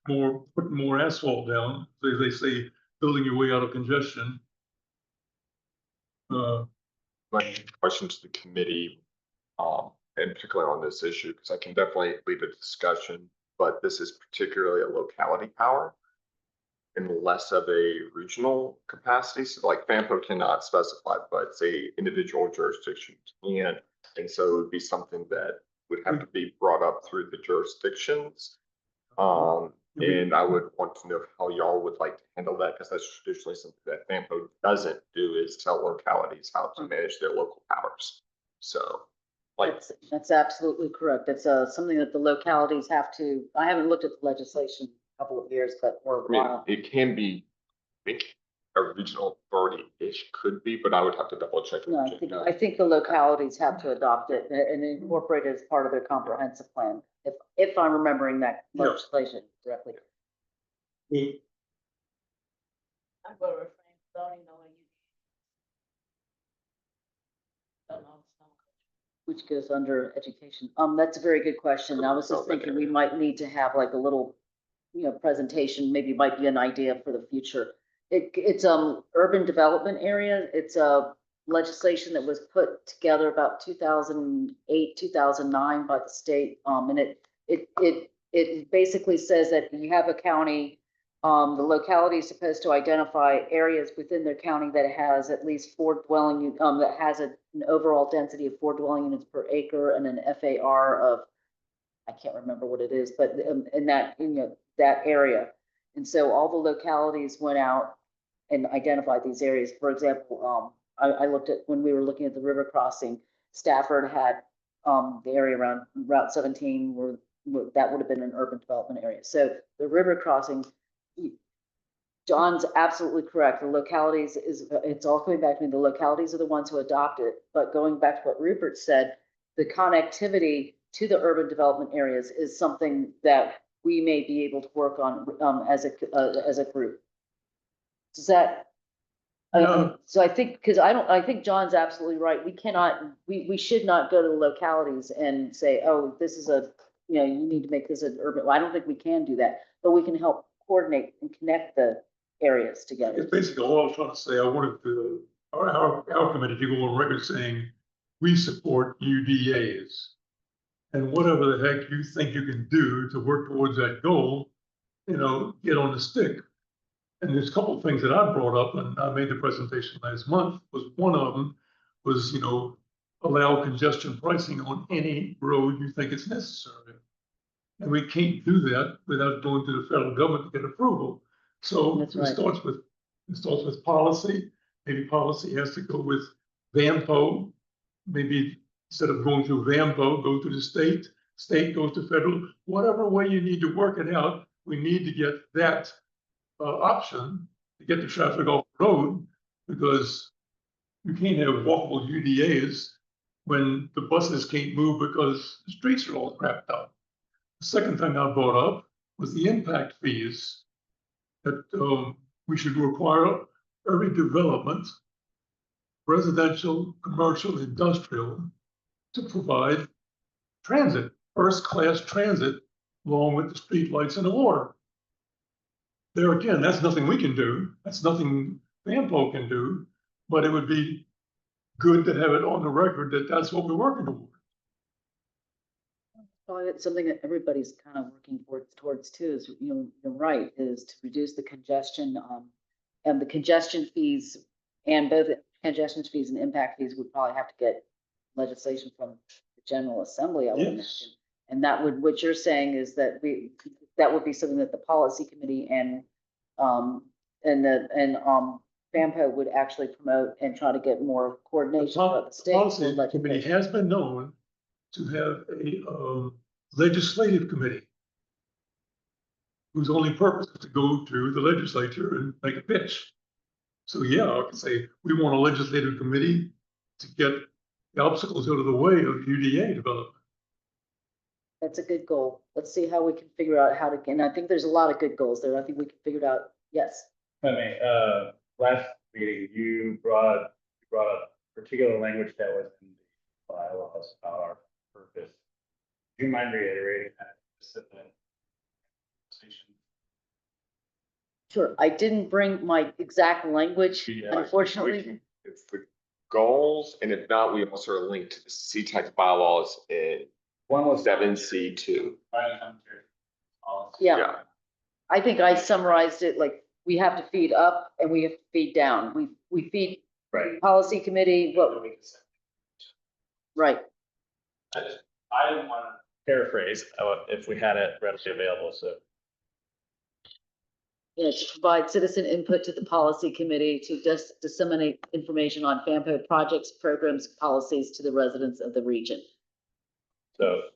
putting more asphalt down. They say building your way out of congestion. My question to the committee, and particularly on this issue, because I can definitely lead a discussion, but this is particularly a locality power and less of a regional capacity. So like FAMPO cannot specify, but say individual jurisdictions can. And so it would be something that would have to be brought up through the jurisdictions. And I would want to know how y'all would like to handle that, because that's traditionally something that FAMPO doesn't do, is tell localities how to manage their local powers. So like that's absolutely correct. It's something that the localities have to, I haven't looked at the legislation in a couple of years, but it can be, I think a regional authority-ish could be, but I would have to double check. No, I think the localities have to adopt it and incorporate it as part of their comprehensive plan, if I'm remembering that legislation correctly. I'm going to refrain from zoning, Which goes under education. That's a very good question. I was just thinking we might need to have like a little, presentation, maybe might be an idea for the future. It's urban development area. It's a legislation that was put together about 2008, 2009 by the state. And it basically says that you have a county, the locality is supposed to identify areas within their county that has at least 4 dwelling, that has an overall density of 4 dwelling units per acre and an FAR of, I can't remember what it is, but in that, that area. And so all the localities went out and identified these areas. For example, I looked at, when we were looking at the river crossing, Stafford had the area around Route 17 where that would have been an urban development area. So the river crossing, John's absolutely correct. The localities it's all coming back to me. The localities are the ones who adopt it. But going back to what Rupert said, the connectivity to the urban development areas is something that we may be able to work on as a group. Does that? So I think, because I think John's absolutely right. We should not go to the localities and say, oh, this is you need to make this an urban. Well, I don't think we can do that, but we can help coordinate and connect the areas together. It's basically all I was trying to say. I wanted our committee to go on record saying we support UDAs. And whatever the heck you think you can do to work towards that goal, get on the stick. And there's a couple of things that I brought up when I made the presentation last month, was one of them was, allow congestion pricing on any road you think it's necessary. And we can't do that without going to the federal government to get approval. So That's it right. starts with policy. Maybe policy has to go with FAMPO. Maybe instead of going through FAMPO, go to the state goes to federal, whatever way you need to work it out, we need to get that option to get the traffic off the road, because you can't have walkable UDAs when the buses can't move because the streets are all crapped out. The second thing I brought up was the impact fees that we should require every development, residential, commercial, industrial, to provide transit, first-class transit, along with the street lights and the water. There again, that's nothing we can do. That's nothing FAMPO can do, but it would be good to have it on the record that that's what we're working toward. Well, it's something that everybody's kind of working towards too, is, you're right, is to reduce the congestion, and the congestion fees, and both the congestion fees and impact fees would probably have to get legislation from the General Assembly, I would imagine. And that would, what you're saying is that that would be something that the policy committee and FAMPO would actually promote and try to get more coordination with the state. Policy committee has been known to have a legislative committee whose only purpose is to go through the legislature and make a pitch. So yeah, I can say we want a legislative committee to get the obstacles out of the way of UDA development. That's a good goal. Let's see how we can figure out how to, and I think there's a lot of good goals there. I think we can figure it out. Yes. Last meeting, you brought up particular language that was in the bylaws about our purpose. Do you mind reiterating that? Sure. I didn't bring my exact language, unfortunately. It's the goals, and if not, we also are linked to the CTAC bylaws in One was 7C2. Yeah. I think I summarized it like we have to feed up and we have to feed down. We feed Right. policy committee, right. I didn't want to paraphrase if we had it readily available, so. Yeah, to provide citizen input to the policy committee to just disseminate information on FAMPO projects, programs, policies to the residents of the region. So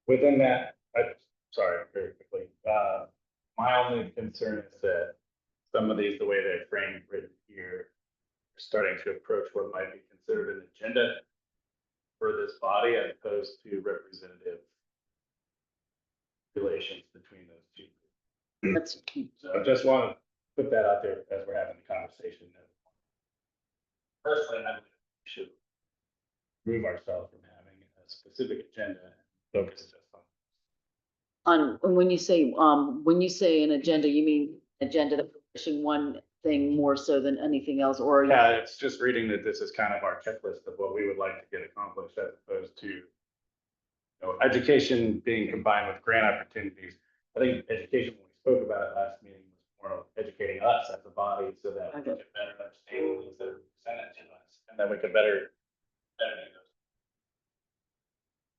within that, sorry, very quickly, my only concern is that some of these, the way they're framed written here, are starting to approach what might be considered an agenda for this body as opposed to representative relations between those two. That's So I just want to put that out there as we're having the conversation. Personally, I think we should remove ourselves from having a specific agenda and focus just on. when you say an agenda, you mean agenda that pushing one thing more so than anything else, or? Yeah, it's just reading that this is kind of our checklist of what we would like to get accomplished as opposed to, education being combined with grant opportunities. I think education, when we spoke about it last meeting, was more of educating us as a body so that we can better understand things that are presented to us, and then we can better do those.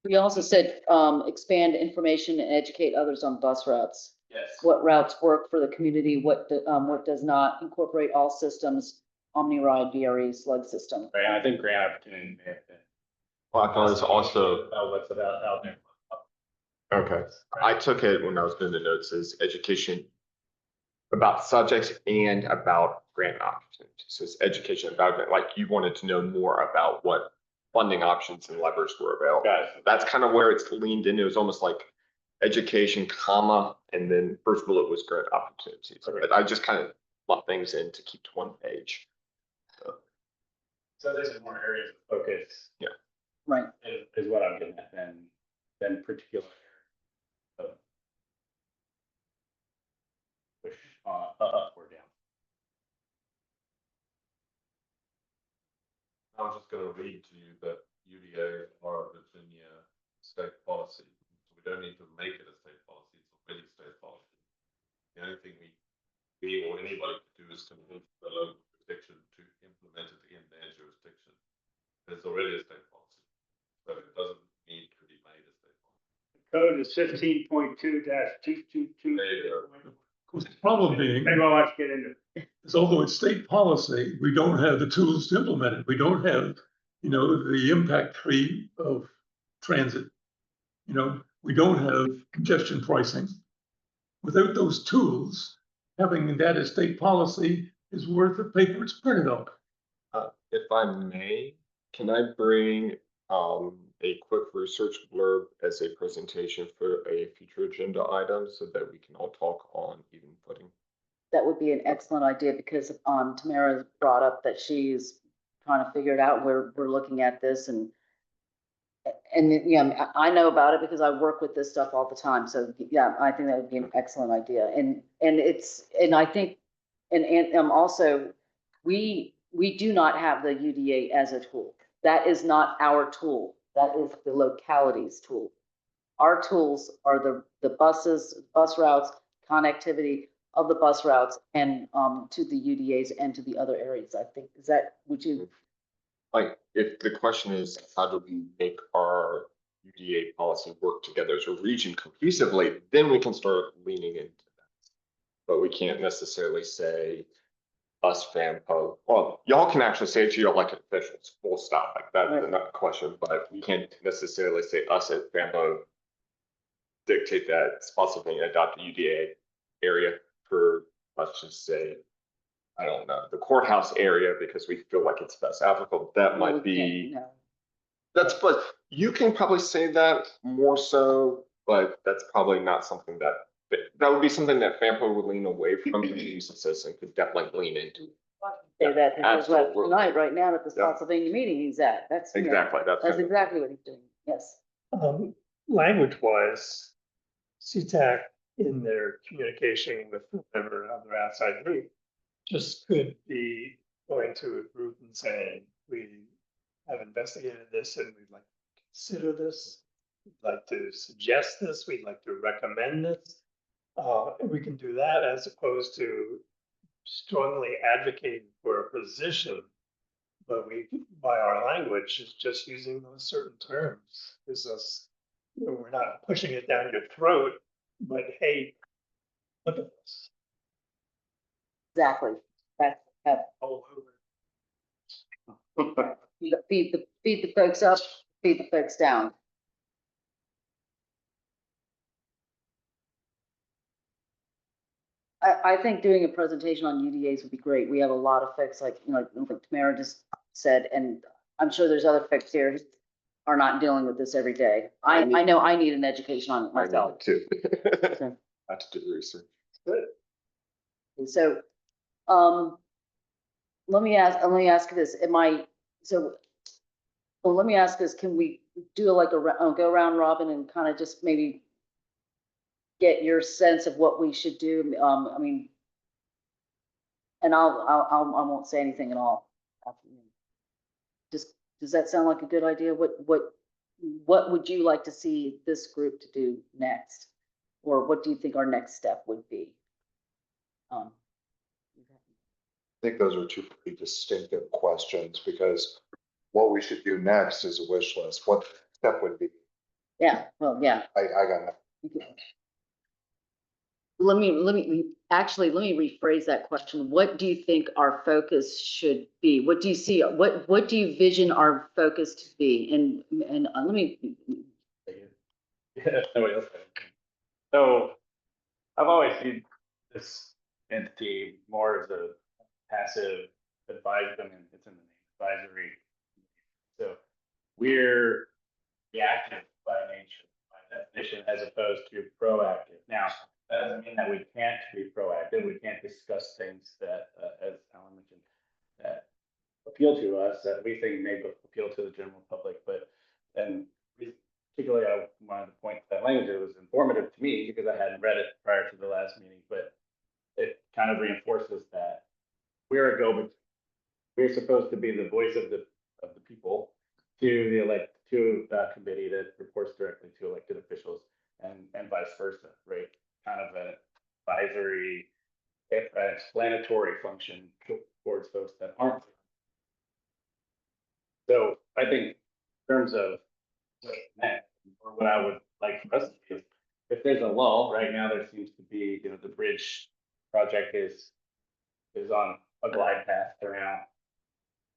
We also said, expand information and educate others on bus routes. Yes. What routes work for the community, what does not, incorporate all systems, OmniRide, VRE, slug system. Right, and I think grant opportunity may have been. Well, I thought it was also, What's about out there. okay, I took it when I was doing the notes as education about subjects and about grant opportunities. So it's education about, like, you wanted to know more about what funding options and levers were available. Got it. That's kind of where it's leaned in. It was almost like education, comma, and then first bullet was grant opportunities. But I just kind of lumped things in to keep to one page. So there's more areas of focus. Yeah. Right. Is what I'm getting at than particular. Push up or down. I was just gonna read to you that UDA are a Virginia state policy. So we don't need to make it a state policy, it's already state policy. The only thing we or anybody could do is convince the local jurisdiction to implement it in their jurisdiction. It's already a state policy, so it doesn't need to be made a state policy. Code is 15.2-222. There you go. Of course, the problem being, Maybe I'll let you get into it. is although it's state policy, we don't have the tools to implement it. We don't have, the impact fee of transit. We don't have congestion pricing. Without those tools, having that as state policy is worth the paper it's printed on. If I may, can I bring a quick research blurb as a presentation for a future agenda item so that we can all talk on even footing? That would be an excellent idea because Tamara brought up that she's trying to figure it out. We're looking at this and I know about it because I work with this stuff all the time. So yeah, I think that would be an excellent idea. And I think also we do not have the UDA as a tool. That is not our tool. That is the locality's tool. Our tools are the buses, bus routes, connectivity of the bus routes and to the UDAs and to the other areas. I think, would you? Like, if the question is, how do we make our UDA policy work together as a region cohesively, then we can start leaning into that. But we can't necessarily say us FAMPO. Well, y'all can actually say it to your elected officials, full stop. Like that's Right. not a question, but we can't necessarily say us at FAMPO dictate that Spotsylvania adopt the UDA area for, let's just say, I don't know, the courthouse area because we feel like it's best applicable. That might be, that's, but you can probably say that more so, but that's probably not something that would be something that FAMPO would lean away from. The use citizen could definitely lean into. Say that because absolutely. tonight, right now at the Yeah. Spotsylvania meeting, he's at. That's Exactly. That's exactly what he's doing. Yes. Language wise, CTAC in their communication with whoever other outside group just could be going to a group and saying, we have investigated this and we'd like to consider this. We'd like to suggest this. We'd like to recommend this. And we can do that as opposed to strongly advocating for a position. But we, by our language, is just using those certain terms. Is us, we're not pushing it down your throat, but hey, look at this. Exactly. That's All over. feed the folks up, feed the folks down. I think doing a presentation on UDAs would be great. We have a lot of folks like Tamara just said, and I'm sure there's other folks here who are not dealing with this every day. I know I need an education on it I know myself. too. Okay. Have to do the research. And so, let me ask this, let me ask this, can we do like a go round robin and kind of just maybe get your sense of what we should do? I mean, and I won't say anything at all. Just, does that sound like a good idea? What would you like to see this group to do next? Or what do you think our next step would be? I think those are two pretty distinctive questions because what we should do next is a wish list. What the step would be? Yeah, well, yeah. I got that. Let me rephrase that question. What do you think our focus should be? What do you see? What do you vision our focus to be? And let me. Yeah, nobody else. So I've always seen this entity more as a passive advisement, and it's in the name, advisory. So we're reactive by nature, by definition, as opposed to proactive. Now, that doesn't mean that we can't be proactive. We can't discuss things that, as Alan mentioned, that appeal to us, that we think may appeal to the general public. But, and particularly, I wanted to point to that language. It was informative to me because I hadn't read it prior to the last meeting, but it kind of reinforces that we're a go-between. We're supposed to be the voice of the people to the committee that reports directly to elected officials and vice versa, right? Kind of an advisory, explanatory function towards folks that aren't. So I think in terms of what's next, or what I would like for us to do, if there's a lull, right now there seems to be, the bridge project is on a glide path around.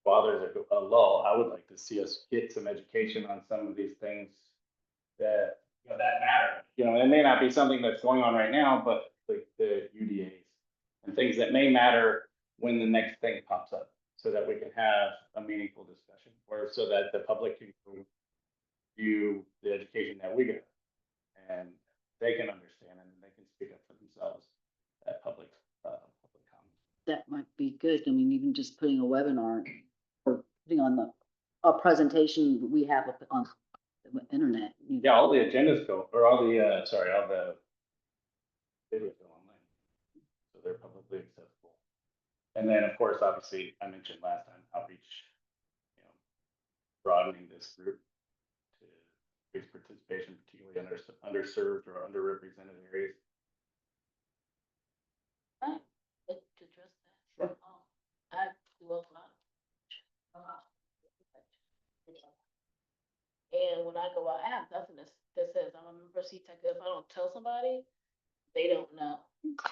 While there's a lull, I would like to see us get some education on some of these things that, that matter. It may not be something that's going on right now, but like the UDAs and things that may matter when the next thing pops up, so that we can have a meaningful discussion, or so that the public can view the education that we get, and they can understand and they can speak up for themselves at public comment. That might be good. I mean, even just putting a webinar or putting on a presentation we have up on the internet. Yeah, all the agendas go, or all the videos go online, so they're publicly accessible. And then, of course, obviously, I mentioned last time, outreach, broadening this group to increase participation, particularly underserved or underrepresented areas. Right, to address that. I do a lot. And when I go out, I have nothing that says I'm a member of CTAC. If I don't tell somebody, they don't know.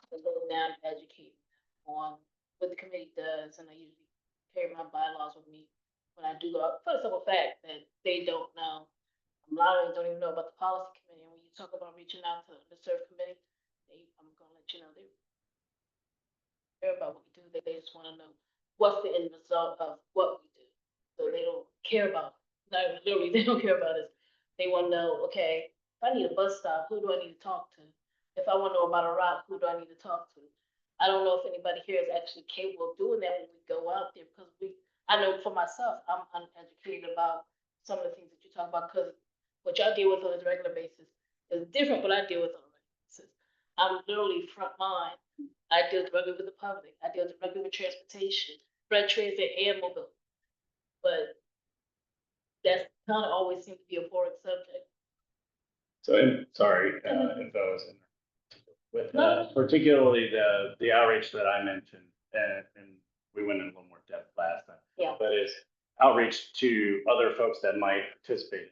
So now I'm educating on what the committee does, and I usually carry my bylaws with me when I do go out, for the simple fact that they don't know. A lot of them don't even know about the policy committee. And when you talk about reaching out to the serve committee, I'm gonna let you know they care about what we do. They just want to know what's the end result of what we do. So they don't care about, not literally, they don't care about us. They want to know, okay, if I need a bus stop, who do I need to talk to? If I want to know about a route, who do I need to talk to? I don't know if anybody here is actually capable of doing that when we go out there, because I know for myself, I'm uneducated about some of the things that you talk about, because what y'all deal with on a regular basis is different what I deal with on a regular basis. I'm literally front line. I deal directly with the public. I deal directly with transportation, front transit and mobility. But that's kind of always seems to be a boring subject. So, sorry, if I was in with particularly the outreach that I mentioned, and we went in a little more depth last time. Yeah. But is outreach to other folks that might participate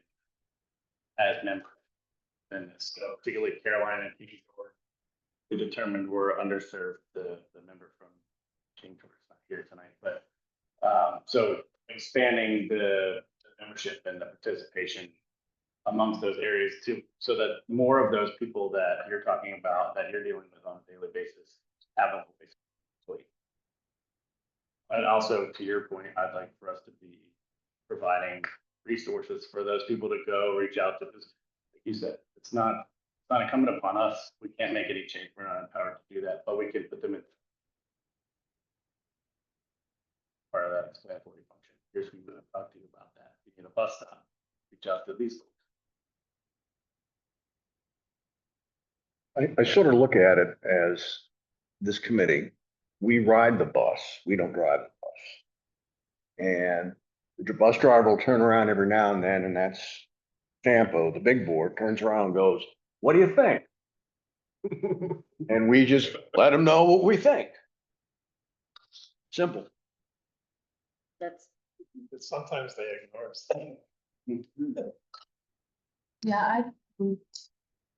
as members in this, so particularly Carolina and PG. We determined we're underserved, the member from King George is not here tonight, but so expanding the membership and the participation amongst those areas too, so that more of those people that you're talking about, that you're dealing with on a daily basis, have a voice. And also, to your point, I'd like for us to be providing resources for those people to go reach out to, because like you said, it's not incumbent upon us. We can't make any change. We're not empowered to do that, but we can put them in part of that explanatory function. Here's who we're going to talk to you about that. You get a bus stop, reach out to these folks. I sort of look at it as this committee, we ride the bus, we don't drive the bus. And the bus driver will turn around every now and then, and that's FAMPO, the big board, turns around and goes, "What do you think?" And we just let them know what we think. Simple. That's, But sometimes they ignore us. Yeah,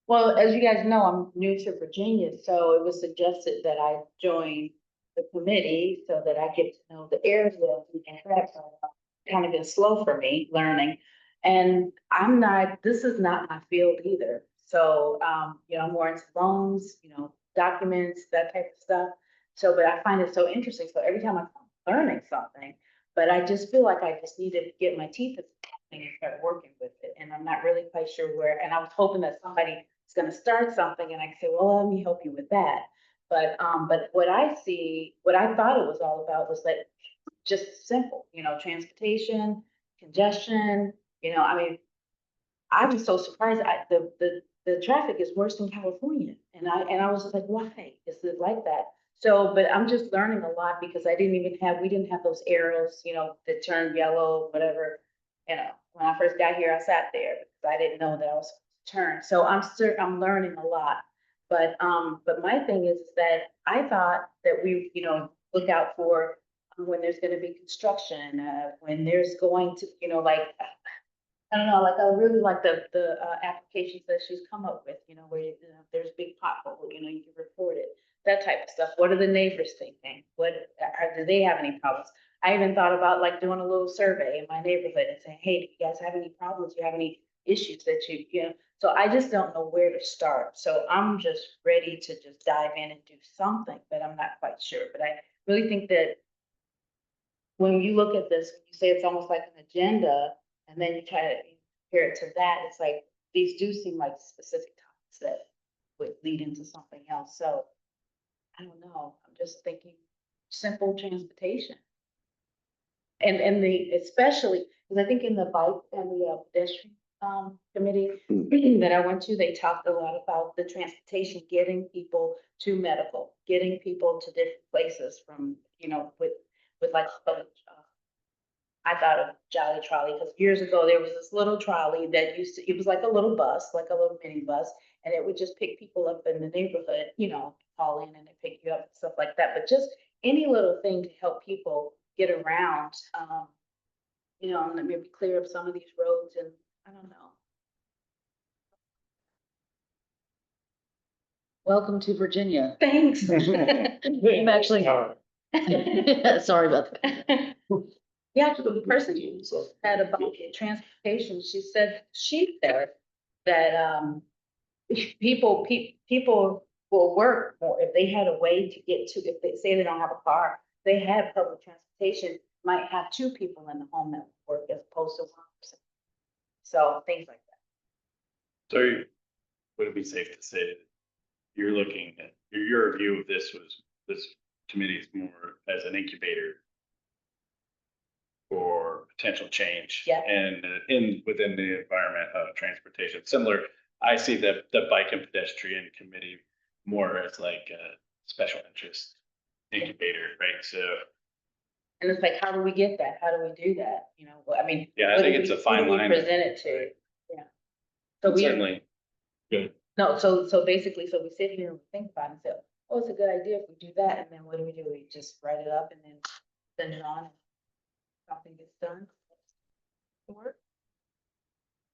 well, as you guys know, I'm new to Virginia, so it was suggested that I join the committee so that I get to know the area and that's kind of been slow for me learning. And this is not my field either. So, I'm more into loans, documents, that type of stuff. So, but I find it so interesting. So every time I'm learning something, but I just feel like I just need to get my teeth in and start working with it. And I'm not really quite sure where, and I was hoping that somebody is going to start something and I can say, well, let me help you with that. But what I thought it was all about was like just simple, transportation, congestion, I was so surprised. The traffic is worse than California. And I was just like, why is it like that? So, but I'm just learning a lot because we didn't have those arrows, that turn yellow, whatever, when I first got here, I sat there because I didn't know that I was supposed to turn. So I'm learning a lot. But my thing is that I thought that we, look out for when there's gonna be construction, when there's going to, like, I don't know, like, I really like the applications that she's come up with, where, there's big pothole, you can report it, that type of stuff. What are the neighbors thinking? Do they have any problems? I even thought about like doing a little survey in my neighborhood and saying, hey, do you guys have any problems? Do you have any issues that so I just don't know where to start. So I'm just ready to just dive in and do something, but I'm not quite sure. But I really think that when you look at this, you say it's almost like an agenda, and then you try to compare it to that, it's like, these do seem like specific topics that would lead into something else. So I don't know, I'm just thinking simple transportation. And especially, because I think in the bike and the pedestrian committee that I went to, they talked a lot about the transportation, getting people to medical, getting people to different places from, with like public. I thought of Jolly Trolley because years ago there was this little trolley that it was like a little bus, like a little mini bus, and it would just pick people up in the neighborhood, call in and they pick you up and stuff like that. But just any little thing to help people get around, and maybe clear up some of these roads, and I don't know. Welcome to Virginia. Thanks. I'm actually, sorry about that. Yeah, the person you said about transportation, she said that people will work more if they had a way to get to, if they say they don't have a car, they had public transportation, might have two people in the home that work as opposed to one person. So things like that. So would it be safe to say that you're looking at, your view of this committee is more as an incubator for potential change? Yeah. And within the environment of transportation, similar, I see the bike and pedestrian committee more as like a special interest incubator, right? So. And it's like, how do we get that? How do we do that? I mean. Yeah, I think it's a fine line. Present it to, right. yeah. So we certainly. Good. No, so basically, so we sit here and we think about it and say, oh, it's a good idea if we do that, and then what do? We just write it up and then send it on, and something gets done. Work.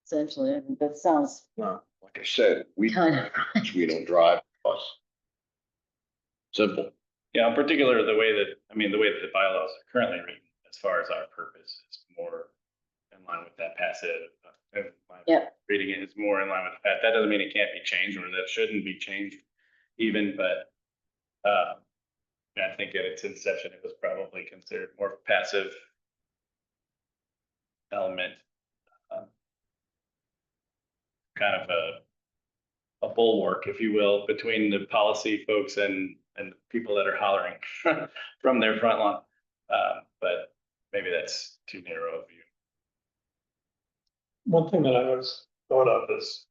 Essentially, I mean, that sounds No, like I said, we kind of. don't drive bus. Simple. Yeah, in particular, the way that the bylaws are currently written, as far as our purpose, is more in line with that passive. Yeah. Reading it is more in line with that. That doesn't mean it can't be changed or that shouldn't be changed even, but I think at its inception, it was probably considered more passive element, kind of a bulwark, if you will, between the policy folks and the people that are hollering from their front lawn. But maybe that's too narrow of you. One thing that I always thought of is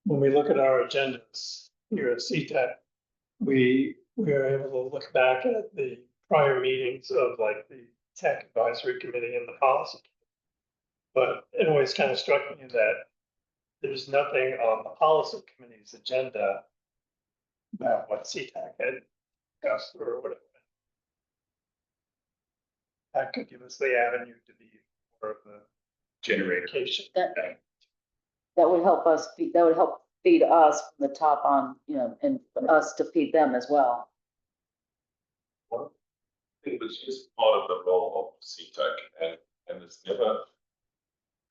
when we look at our agendas here at CTAC, we are able to look back at the prior meetings of like the tech advisory committee and the policy. But it always kind of struck me that there's nothing on the policy committee's agenda about what CTAC had discussed or whatever. That could give us the avenue to be more of a Generator. communication. That would help us that would help feed us from the top on, and for us to feed them as well. I think which is part of the role of CTAC and it's never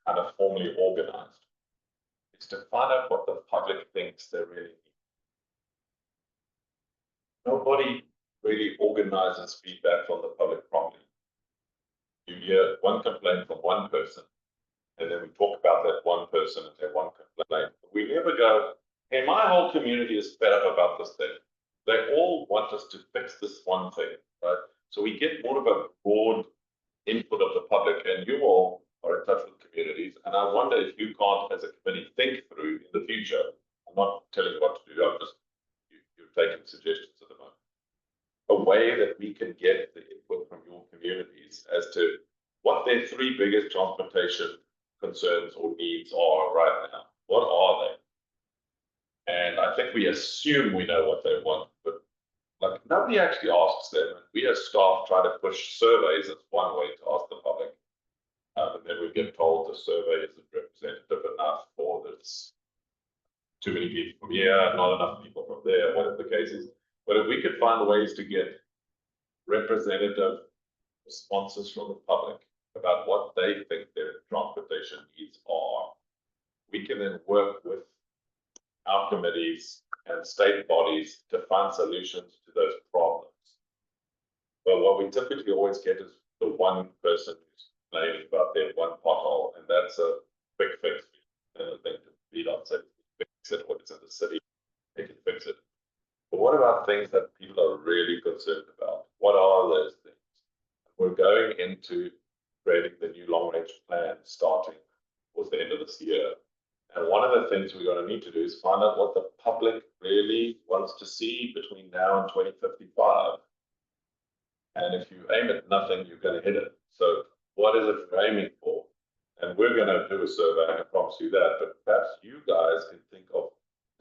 kind of formally organized. It's to find out what the public thinks they really need. Nobody really organizes feedback from the public properly. You hear one complaint from one person, and then we talk about that one person and their one complaint. We never go, hey, my whole community is fed up about this thing. They all want us to fix this one thing, right? So we get more of a broad input of the public, and you all are in touch with communities. And I wonder if you can't, as a committee, think through in the future. I'm not telling you what to do. I'm just you're taking suggestions at the moment. A way that we can get the input from your communities as to what their three biggest transportation concerns or needs are right now. What are they? And I think we assume we know what they want, but like nobody actually asks them. And we as staff try to push surveys. That's one way to ask the public. And then we get told the survey isn't representative enough, or there's too many people from here, not enough people from there, whatever the case is. But if we could find ways to get representative responses from the public about what they think their transportation needs are, we can then work with our committees and state bodies to find solutions to those problems. But what we typically always get is the one person who's complaining about their one pothole, and that's a quick fix. And I think we don't say fix it when it's in the city, they can fix it. But what about things that people are really concerned about? What are those things? We're going into creating the new long range plan starting towards the end of this year. And one of the things we're going to need to do is find out what the public really wants to see between now and 2055. And if you aim at nothing, you're going to hit it. So what is it you're aiming for? And we're going to do a survey, I promise you that, but perhaps you guys can think of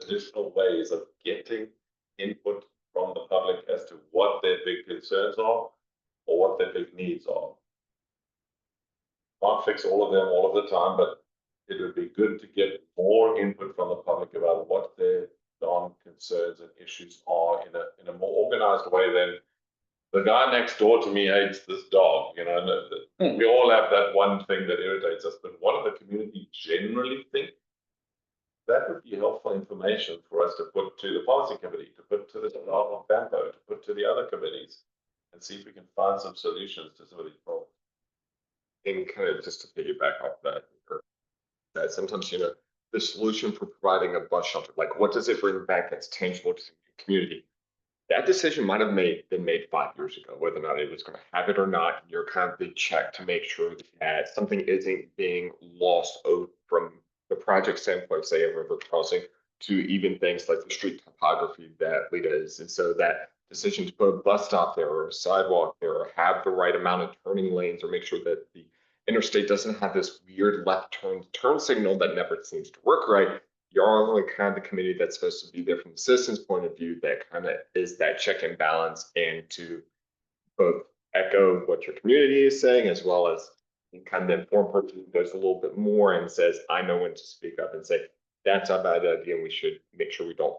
additional ways of getting input from the public as to what their big concerns are or what their big needs are. Can't fix all of them all of the time, but it would be good to get more input from the public about what their concerns and issues are in a more organized way than the guy next door to me hates this dog. You know, we all have that one thing that irritates us, but what do the community generally think? That would be helpful information for us to put to the policy committee, to put to the staff of FAMPO, to put to the other committees, and see if we can find some solutions to some of these problems. And kind of just to piggyback off that sometimes, you know, the solution for providing a bus shelter, like what does it bring back that's tangible to the community? That decision might have been made 5 years ago, whether or not it was going to have it or not. You're kind of the check to make sure that something isn't being lost from the project standpoint, say a river crossing, to even things like the street topography that Lita is. And so that decision to put a bus stop there or a sidewalk there or have the right amount of turning lanes or make sure that the interstate doesn't have this weird left turn signal that never seems to work right. You're only kind of the committee that's supposed to be there from the citizens' point of view that kind of is that check and balance, and to both echo what your community is saying as well as kind of inform person who goes a little bit more and says, I know when to speak up and say, that's a bad idea and we should make sure we don't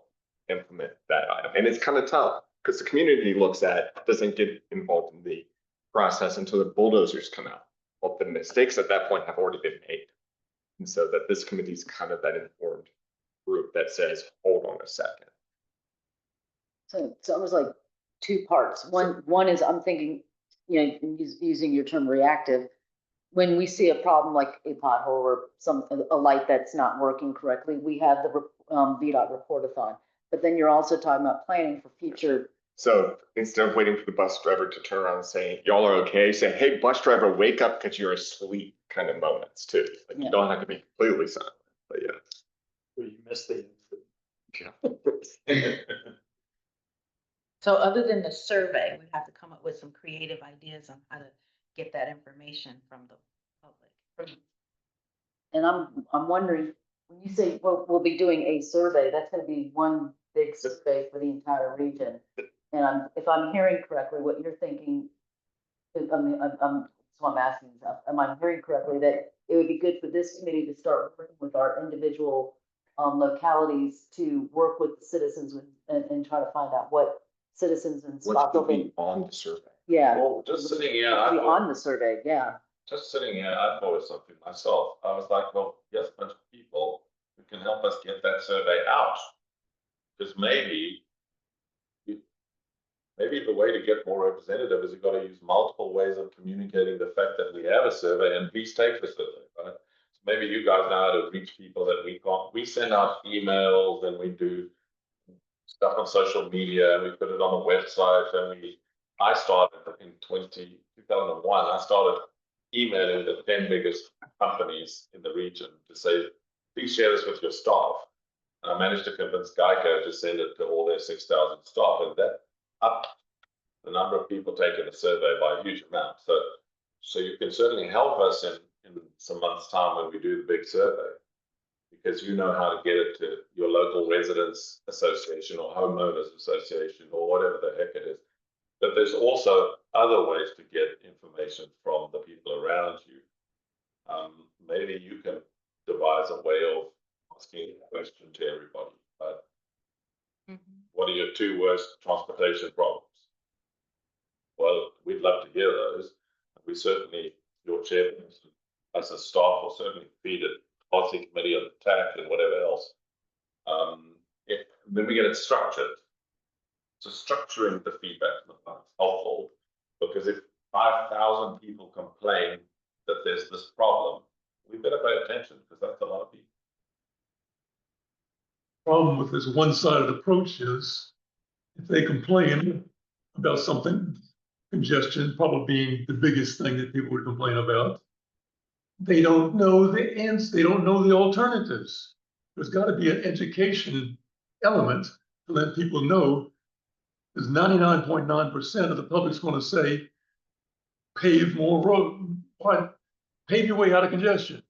implement that item. And it's kind of tough because the community doesn't get involved in the process until the bulldozers come out. Well, the mistakes at that point have already been made. And so that this committee is kind of that informed group that says, hold on a second. So it's almost like two parts. One is I'm thinking, you know, using your term reactive, when we see a problem like a pothole or a light that's not working correctly, we have the VDOT report-a-thon. But then you're also talking about planning for future. So instead of waiting for the bus driver to turn around and say, y'all are okay, say, hey, bus driver, wake up because you're asleep kind of moments too. Like you don't have to be completely silent, but yeah. Where you miss the. Yeah. So other than the survey, we have to come up with some creative ideas on how to get that information from the public. And I'm wondering, when you say we'll be doing a survey, that's going to be one big survey for the entire region. And if I'm hearing correctly, what you're thinking, so I'm asking, am I hearing correctly that it would be good for this committee to start working with our individual localities to work with the citizens and try to find out what citizens and What's on the survey? Yeah. Well, just sitting here, On the survey, yeah. Just sitting here, I thought of something myself. I was like, well, yes, a bunch of people who can help us get that survey out. Because maybe the way to get more representative is you've got to use multiple ways of communicating the fact that we have a survey, and please take the survey, right? So maybe you guys know how to reach people that we can't. We send out emails and we do stuff on social media and we put it on the website, and I started in 2001, I started emailing the 10 biggest companies in the region to say, please share this with your staff. And I managed to convince Geico to send it to all their 6,000 staff, and that upped the number of people taking the survey by a huge amount. So you can certainly help us in in some months' time when we do the big survey. Because you know how to get it to your local residents association or homeowners association or whatever the heck it is. But there's also other ways to get information from the people around you. Maybe you can devise a way of asking a question to everybody, but what are your two worst transportation problems? Well, we'd love to hear those. We certainly, your chairperson, as a staff, will certainly feed it, policy committee on the TAC and whatever else. Then we get it structured. So structuring the feedback is helpful, because if 5,000 people complain that there's this problem, we better pay attention, because that's a lot of people. Problem with this one-sided approach is if they complain about something, congestion probably being the biggest thing that people would complain about, they don't know the answer, they don't know the alternatives. There's got to be an education element to let people know, because 99.9% of the public's going to say, pave more road, pave your way out of congestion.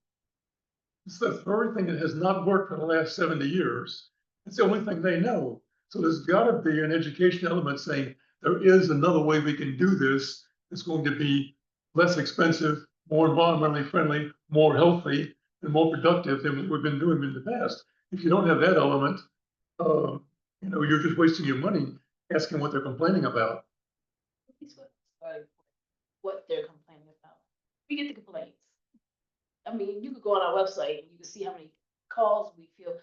It's the very thing that has not worked for the last 70 years. It's the only thing they know. So there's got to be an education element saying there is another way we can do this. It's going to be less expensive, more environmentally friendly, more healthy, and more productive than what we've been doing in the past. If you don't have that element, you're just wasting your money asking what they're complaining about. What they're complaining about. We get the complaints. I mean, you could go on our website and you can see how many calls we feel.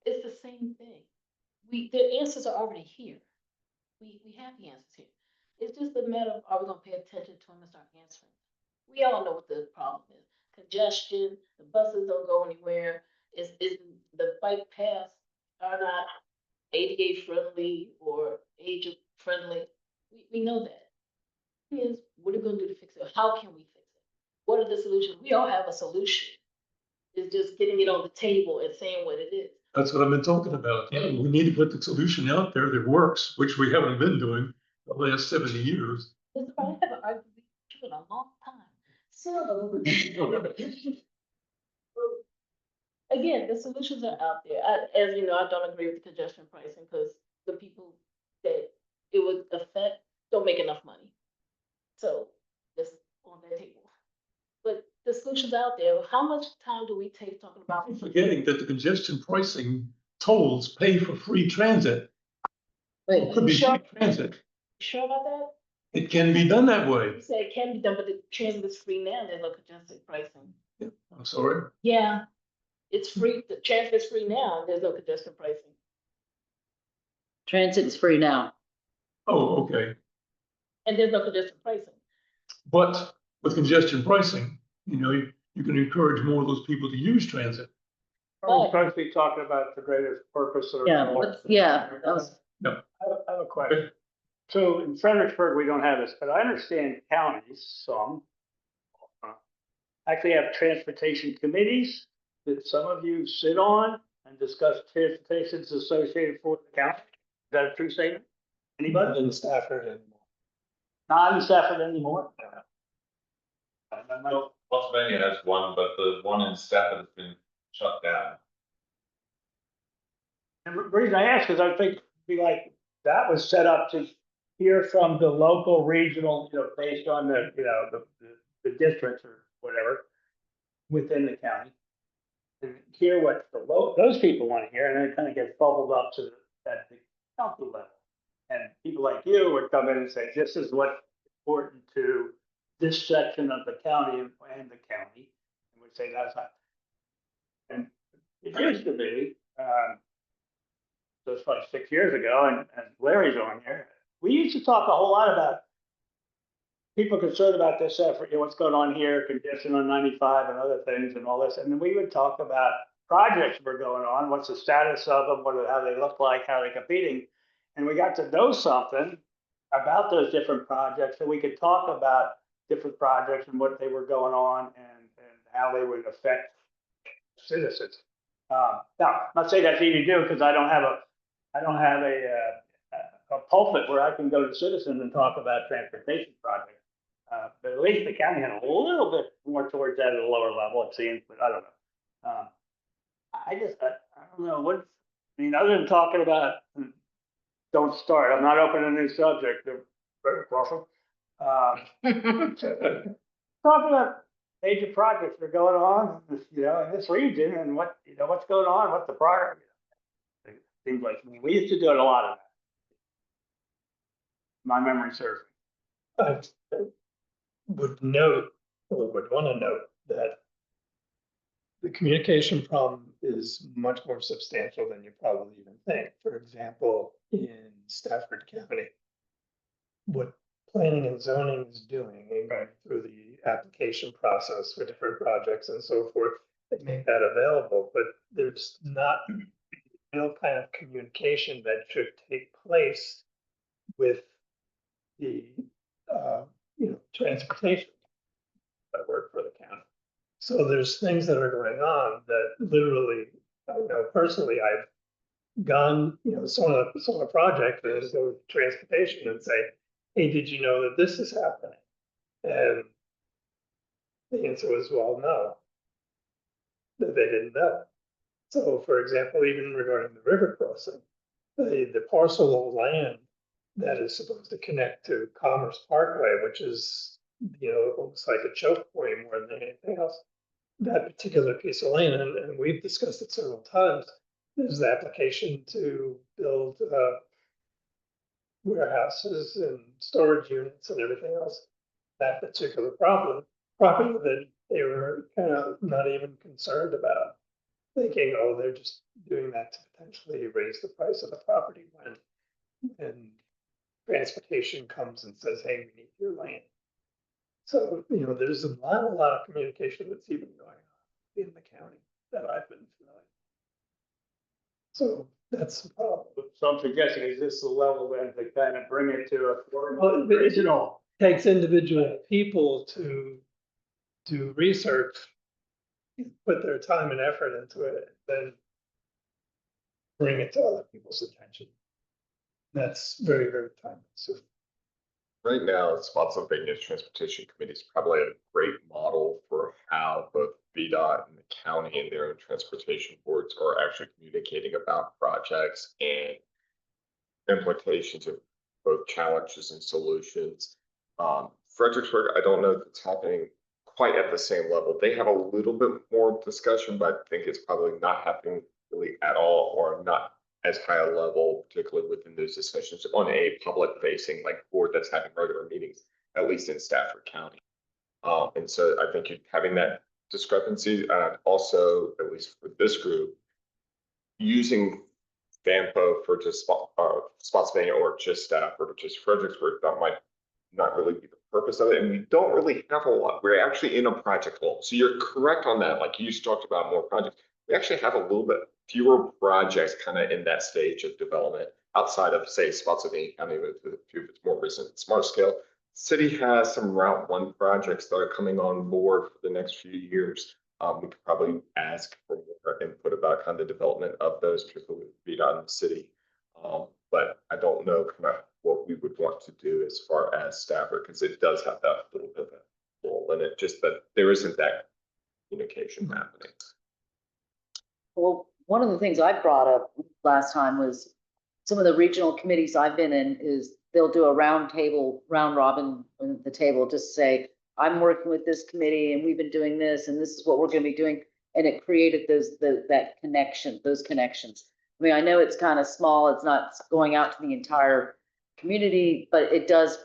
It's the same thing. The answers are already here. We have the answers here. It's just a matter of, are we going to pay attention to them and start answering? We all know what the problem is. Congestion, the buses don't go anywhere. Is the bike paths are not ADA friendly or age friendly. We know that. Is what are we going to do to fix it? How can we fix it? What are the solutions? We all have a solution. It's just getting it on the table and saying what it is. That's what I've been talking about. We need to put the solution out there that works, which we haven't been doing the last 70 years. I haven't argued with you in a long time. So again, the solutions are out there. As you know, I don't agree with the congestion pricing because the people that it would affect don't make enough money. So that's on their table. But the solutions out there, how much time do we take talking about? I'm forgetting that the congestion pricing tolls pay for free transit. It could be free transit. Sure about that? It can be done that way. You say it can be done, but the transit is free now. There's no congestion pricing. I'm sorry. Yeah, it's free. The transit is free now. There's no congestion pricing. Transit is free now. Oh, okay. And there's no congestion pricing. But with congestion pricing, you can encourage more of those people to use transit. We're supposed to be talking about the greatest purpose of. That was. I have a question. So in Fredericksburg, we don't have this, but I understand counties, some actually have transportation committees that some of you sit on and discuss transportations associated for the county. Is that a true statement? Anybody? Not in Stafford anymore. Not in Stafford anymore? Well, Pennsylvania has one, but the one in Stafford has been shut down. And the reason I ask is I think be like, that was set up to hear from the local, regional, based on the, the districts or whatever within the county. And hear what those people want to hear, and then it kind of gets bubbled up to at the county level. And people like you would come in and say, this is what's important to this section of the county and the county. And we'd say that's not. And it used to be, so it's like 6 years ago, and Larry's on here. We used to talk a whole lot about people concerned about this effort, what's going on here, congestion on 95 and other things and all this. And then we would talk about projects that were going on, what's the status of them, how they look like, how they're competing. And we got to know something about those different projects, so we could talk about different projects and what they were going on and how they would affect citizens. Now, I'm not saying that's easy to do because I don't have a pulpit where I can go to citizens and talk about transportation projects. But at least the county had a little bit more towards that at a lower level, it seems, but I don't know. I don't know what, I mean, other than talking about, don't start, I'm not opening a new subject, they're very crossing. Talking about major projects that are going on, you know, in this region and what, you know, what's going on, what's the priority. Things like, we used to do it a lot of that. My memory serves. I would note, or would want to note that the communication problem is much more substantial than you probably even think. For example, in Stafford County, what planning and zoning is doing and going through the application process for different projects and so forth, they make that available, but there's not real kind of communication that should take place with the, transportation that work for the county. So there's things that are going on that literally, I know personally, I've gone, saw a project and go to transportation and say, hey, did you know that this is happening? And the answer was, well, no, that they didn't know. So for example, even regarding the river crossing, the parcel of land that is supposed to connect to Commerce Parkway, which is, almost like a choke point more than anything else. That particular piece of land, and we've discussed it several times, there's the application to build warehouses and storage units and everything else. That particular property that they were kind of not even concerned about, thinking, oh, they're just doing that to potentially raise the price of the property when transportation comes and says, hey, we need your land. So, there's a lot of communication that's even going on in the county that I've been familiar. So that's the problem. So I'm suggesting, is this the level then to kind of bring it to a Well, regional? Takes individual people to do research, put their time and effort into it, then bring it to other people's attention. That's very, very time consuming. Right now, Spotsylvania's Transportation Committee is probably a great model for how both VDOT and the county and their own transportation boards are actually communicating about projects and implications of both challenges and solutions. Fredericksburg, I don't know if it's happening quite at the same level. They have a little bit more discussion, but I think it's probably not happening really at all, or not as high a level, particularly within those discussions on a public facing like board that's having regular meetings, at least in Stafford County. And so I think you're having that discrepancy. Also, at least for this group, using FAMPO for just Spotsylvania or just Stafford or just Fredericksburg, that might not really be the purpose of it. And we don't really have a lot. We're actually in a project lull. So you're correct on that. Like you talked about more projects. We actually have a little bit fewer projects kind of in that stage of development outside of, say, Spotsylvania County with a few of its more recent smart scale. City has some Route 1 projects that are coming on board for the next few years. We could probably ask for more input about kind of the development of those, particularly with VDOT in the city. But I don't know kind of what we would want to do as far as Stafford, because it does have that little bit of a role in it, just that there isn't that communication happening. Well, one of the things I brought up last time was some of the regional committees I've been in is they'll do a round robin at the table, just say, I'm working with this committee and we've been doing this and this is what we're going to be doing. And it created those connections. I mean, I know it's kind of small, it's not going out to the entire community, but it does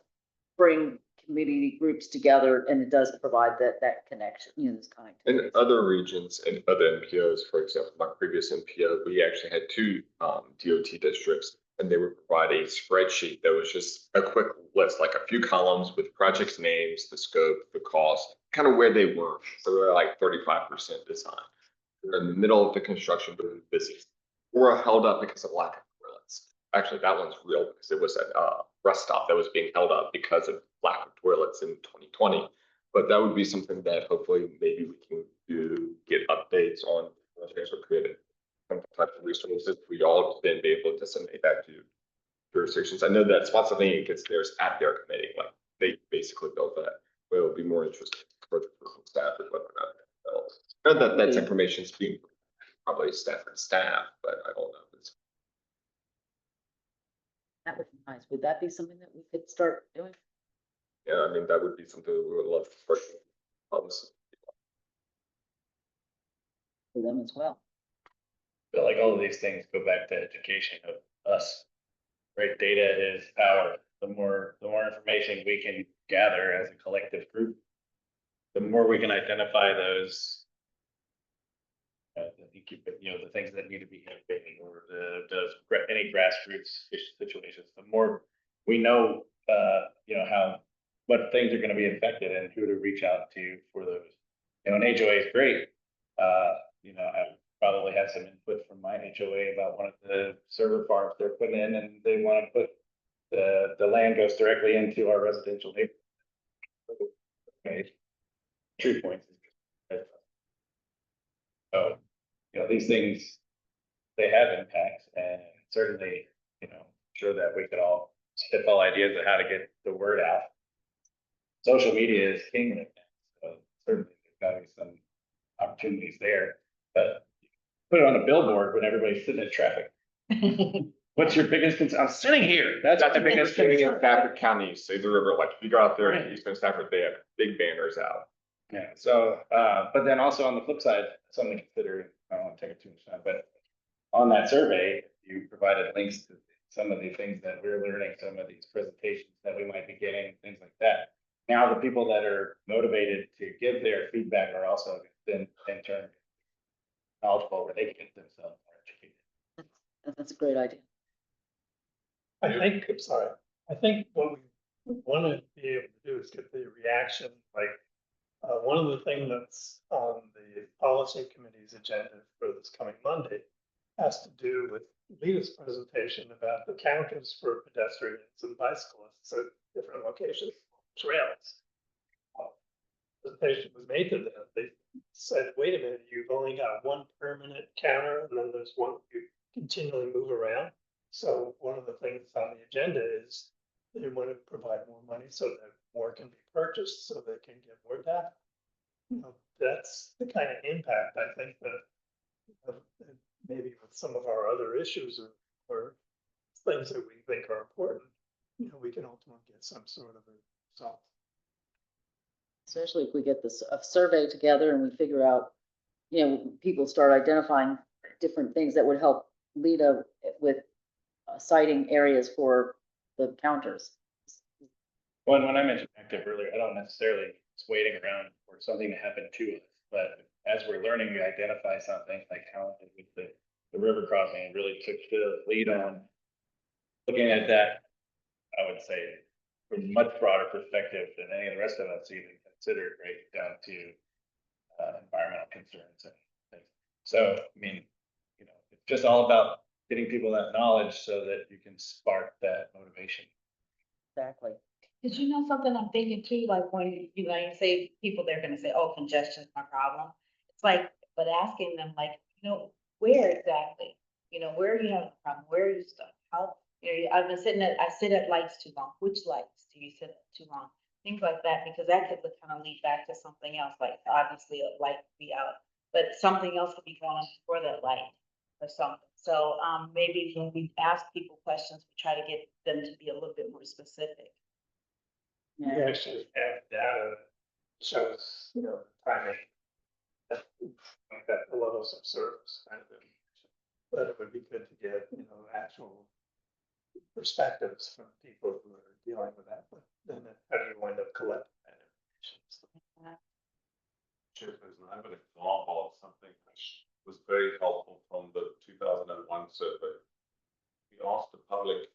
bring community groups together and it does provide that connection, this kind. In other regions and other NPOs, for example, my previous NPO, we actually had two DOT districts, and they would provide a spreadsheet that was just a quick list, like a few columns with projects names, the scope, the cost, kind of where they were. So they're like 35% design. They're in the middle of the construction, but busy. We're held up because of lack of toilets. Actually, that one's real because it was a rest stop that was being held up because of lack of toilets in 2020. But that would be something that hopefully maybe we can do, get updates on, or create some type of resources. We all then be able to disseminate that to jurisdictions. I know that Spotsylvania gets theirs at their committee, like they basically built that. Well, it'll be more interesting for the staff and whether or not that develops. Not that that's information is being probably staff, but I don't know. That would be nice. Would that be something that we could start doing Yeah, I mean, that would be something that we would love for policy. for them as well? But like all of these things go back to education of us, right? Data is power. The more information we can gather as a collective group, the more we can identify those, the things that need to be innovated or any grassroots situations. The more we know, what things are going to be affected and who to reach out to for those. An HOA is great. I probably have some input from my HOA about one of the server farms they're putting in, and they want to put the land goes directly into our residential neighborhood. Okay. 3 points. So, these things, they have impacts, and certainly, sure that we could all spitball ideas of how to get the word out. Social media is king right now, so certainly there's got to be some opportunities there, but put it on a billboard when everybody's sitting in traffic. What's your biggest concern? I'm sitting here. That's the biggest thing in concern. Stafford County, Save the River, like if you go out there in Eastern Stafford, they have big banners out. Yeah, so, but then also on the flip side, something to consider, I don't want to take it too much time, but on that survey, you provided links to some of the things that we're learning, some of these presentations that we might be getting, things like that. Now, the people that are motivated to give their feedback are also then in turn knowledgeable where they can get themselves more educated. That's a great idea. I think what we want to be able to do is get the reaction, like, one of the things that's on the policy committee's agenda for this coming Monday has to do with Lita's presentation about the counters for pedestrians and bicyclists at different locations, trails. Presentation was made to them. They said, wait a minute, you've only got one permanent counter, and then there's one you continually move around. So one of the things on the agenda is they want to provide more money so that more can be purchased, so they can get more data. That's the kind of impact I think that maybe with some of our other issues or things that we think are important, we can ultimately get some sort of a result. Especially if we get this a survey together and we figure out, people start identifying different things that would help Lita with citing areas for the counters. When I mentioned active earlier, I don't necessarily it's waiting around for something to happen to us, but as we're learning, we identify something like how with the river crossing really took the lead on looking at that. I would say from a much broader perspective than any of the rest of us even considered, right down to environmental concerns and things. So, I mean, it's just all about getting people that knowledge so that you can spark that motivation. Exactly. Did you know something I'm thinking too, like when you say people, they're gonna say, oh, congestion's my problem. It's like, but asking them like, where exactly? Where are you having a problem? Where are you stuck? How, I've been I sit at lights too long. Which lights do you sit at too long? Things like that, because that could kind of lead back to something else, like obviously a light could be out, but something else could be going on before that light or something. So maybe when we ask people questions, we try to get them to be a little bit more specific. We actually have data shows, timing. Like that, the levels of service kind of information. But it would be good to get, actual perspectives from people who are dealing with that. But then how do you wind up collecting that information? I have an example of something that was very helpful from the 2001 survey. We asked the public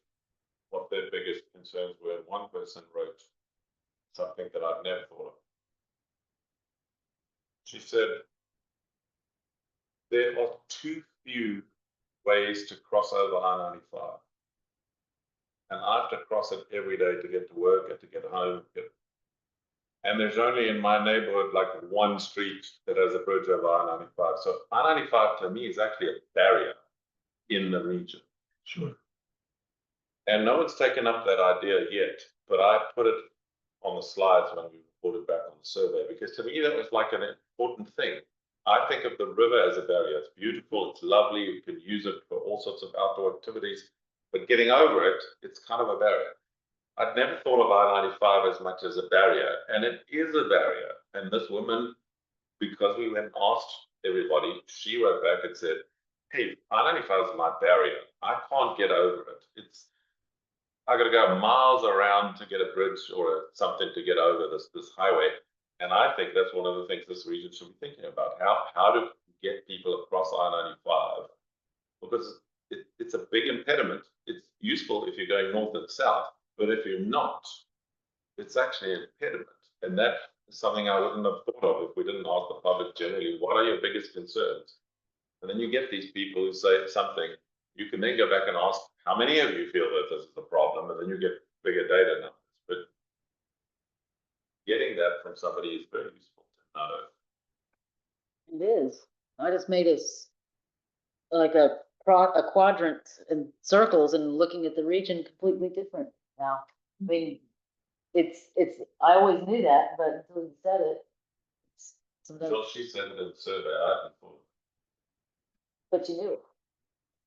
what their biggest concerns were, and one person wrote something that I'd never thought of. She said, there are too few ways to cross over I-95. And I have to cross it every day to get to work and to get home. And there's only in my neighborhood like one street that has a bridge over I-95. So I-95 to me is actually a barrier in the region. Sure. And no one's taken up that idea yet, but I put it on the slides when we were report it back on the survey, because to me, that was like an important thing. I think of the river as a barrier. It's beautiful, it's lovely, you can use it for all sorts of outdoor activities, but getting over it, it's kind of a barrier. I'd never thought of I-95 as much as a barrier, and it is a barrier. And this woman, because we went and asked everybody, she wrote back and said, hey, I-95 is my barrier. I can't get over it. I got to go miles around to get a bridge or something to get over this highway. And I think that's one of the things this region should be thinking about. How to get people across I-95, because it's a big impediment. It's useful if you're going north and south, but if you're not, it's actually an impediment. And that is something I wouldn't have thought of if we didn't ask the public generally, what are your biggest concerns? And then you get these people who say something, you can then go back and ask, how many of you feel that this is a problem? And then you get bigger data numbers. But getting that from somebody is very useful to know. It is. I just made us like a quadrant and circles and looking at the region completely different now. I mean, I always knew that, but until you said it. Sometimes, Until she said it in the survey, I hadn't thought. but you knew it.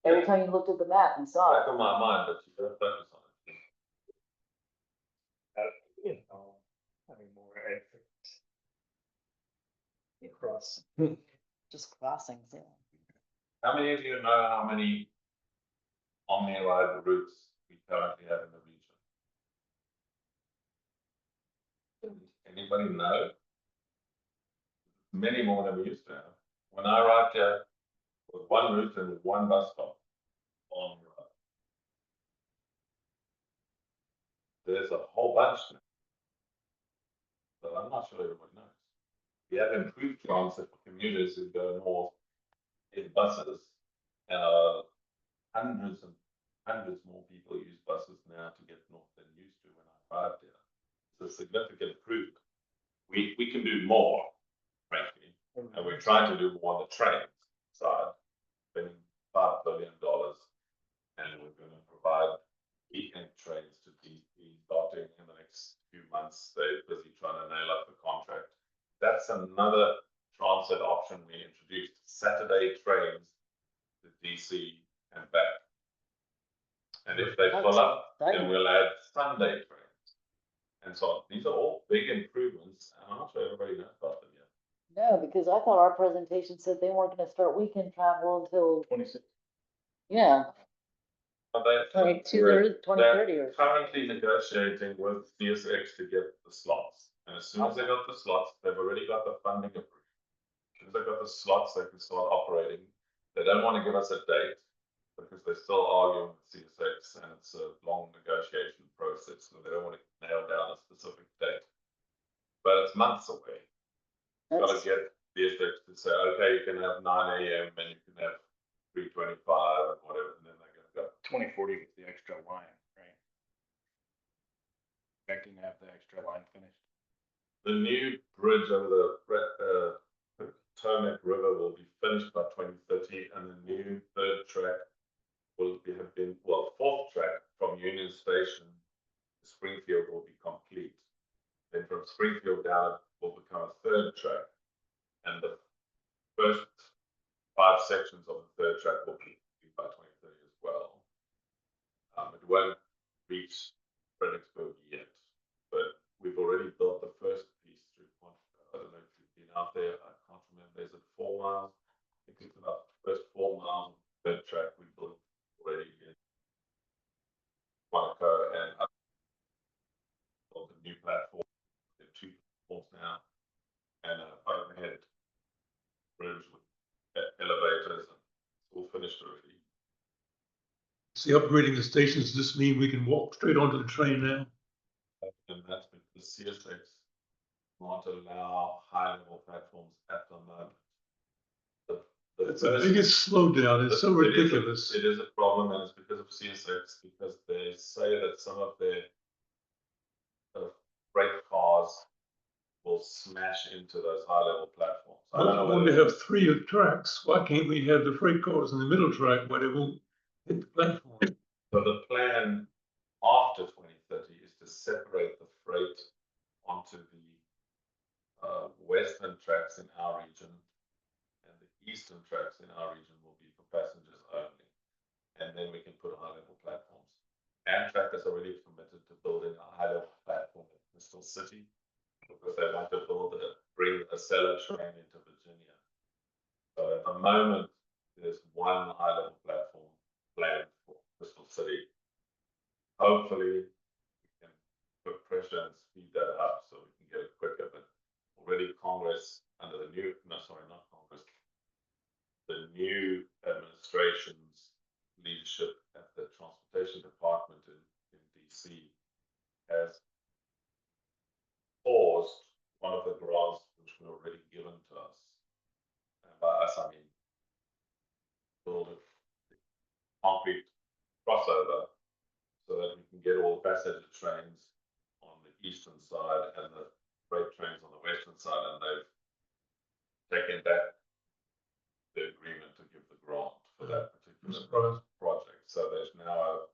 Every time you looked at the map, you saw Back it. on my mind, but you don't focus on it. You know, having more ethics. Across. Just crossings, yeah. How many of you know how many omni-ride routes we currently have in the region? Anybody know? Many more than we used to have. When I arrived here, with one route and one bus stop on the road. There's a whole bunch now. But I'm not sure everyone knows. We have improved transit for commuters who go north in buses. Hundreds and hundreds more people use buses now to get north than used to when I arrived here. It's a significant improvement. We can do more, frankly, and we're trying to do more on the train side, spending $5 billion, and we're going to provide weekend trains to be starting in the next few months. They're busy trying to nail up the contract. That's another transit option we introduced: Saturday trains to DC and back. And if they fill up, then we'll add Sunday trains and so on. These are all big improvements, and I'm not sure everybody knows about them yet. No, because I thought our presentation said they weren't gonna start weekend travel until, 26. yeah, But they, 2030 they're or. currently negotiating with CSX to get the slots. And as soon as they got the slots, they've already got the funding approved. As soon as they got the slots, they can start operating. They don't want to give us a date because they're still arguing with CSX, and it's a long negotiation process, so they don't want to nail down a specific date. But it's months away. Got to get CSX to say, okay, you can have 9 a.m. and you can have 3:25 and whatever, and then they're going to go. 2040 with the extra line, right? Expecting to have the extra line finished. The new bridge over the Potomac River will be finished by 2030, and the new third track will have been, well, fourth track from Union Station to Springfield will be complete. Then from Springfield down, it will become a third track, and the first 5 sections of the third track will be by 2030 as well. It won't reach Fredericksburg yet, but we've already built the first piece through Quantico. I don't know if you've been out there. I can't remember. Is it 4 miles? I think it's about the first 4 miles of the third track we built already in Quantico, and up on the new platform. There are 2 platforms now, and an overhead bridge with elevators, and it's all finished already. See, upgrading the stations, does this mean we can walk straight onto the train now? And that's because CSX won't allow high-level platforms at the moment. It's the biggest slowdown. It's so ridiculous. It is a problem, and it's because of CSX, because they say that some of their freight cars will smash into those high-level platforms. I don't know When we whether have 3 tracks, why can't we have the freight cars in the middle track where they won't hit the platform? so the plan after 2030 is to separate the freight onto the tracks in our region and the eastern tracks in our region will be for passengers only. And then we can put high-level platforms. Amtrak has already committed to building a high-level platform in Bristol City because they want to bring a cellar train into Virginia. So at the moment, there's one high-level platform planned for Bristol City. Hopefully, we can put pressure and speed that up so we can get it quicker. But already Congress, under the new, no, sorry, not Congress, the new administration's leadership at the Transportation Department in DC has paused one of the grants which were already given to us. And by us, I mean build a concrete crossover so that we can get all the passenger trains on the eastern side and the freight trains on the western side, and they've taken back the agreement to give the grant for that particular project. So there's now a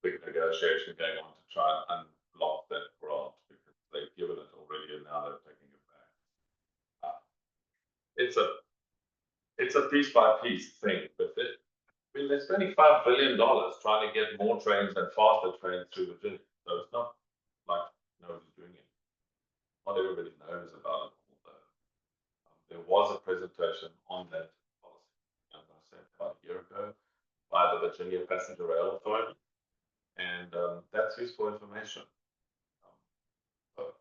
big negotiation going on to try and unlock that grant because they've given it already and now they're taking it back. It's a piece by piece thing, but I mean, they're spending $5 billion trying to get more trains and faster trains through Virginia. So it's not like nobody's doing it. Not everybody knows about it, although there was a presentation on that policy, I'm going to say about a year ago, by the Virginia Passenger Rail Authority, and that's useful information. So.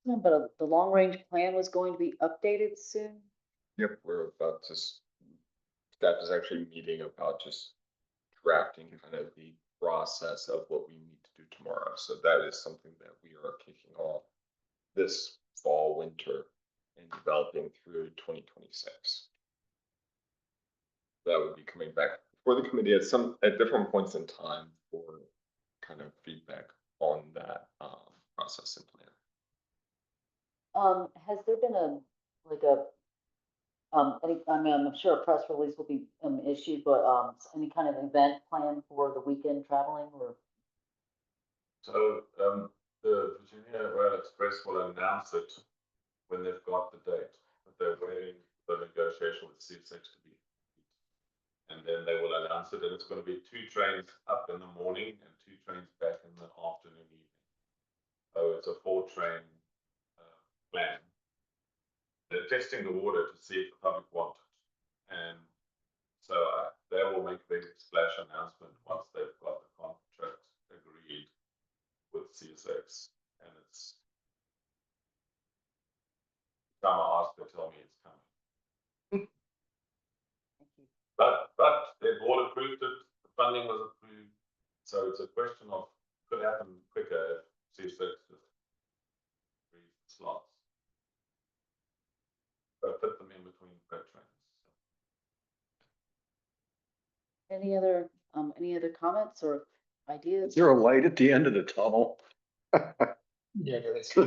But the long range plan was going to be updated soon. Yep, we're about to, staff is actually meeting about just drafting kind of the process of what we need to do tomorrow. So that is something that we are kicking off this fall, winter, and developing through 2026. That would be coming back for the committee at different points in time for kind of feedback on that process and plan. Has there been I'm sure a press release will be issued, but any kind of event planned for the weekend traveling or? So the Virginia Rail Express will announce it when they've got the date, but they're waiting for the negotiation with CTAC to be, and then they will announce it, and it's going to be 2 trains up in the morning and 2 trains back in the afternoon, evening. So it's a 4-train plan. They're testing the water to see if the public want it, and so they will make a big splash announcement once they've got the contract agreed with CSX, and it's time I ask, they tell me it's coming. But their board approved it, the funding was approved, so it's a question of could happen quicker if CSX just agrees the slots. But put them in between freight trains. Any other comments or ideas? Is there a light at the end of the tunnel? Yeah, that's. For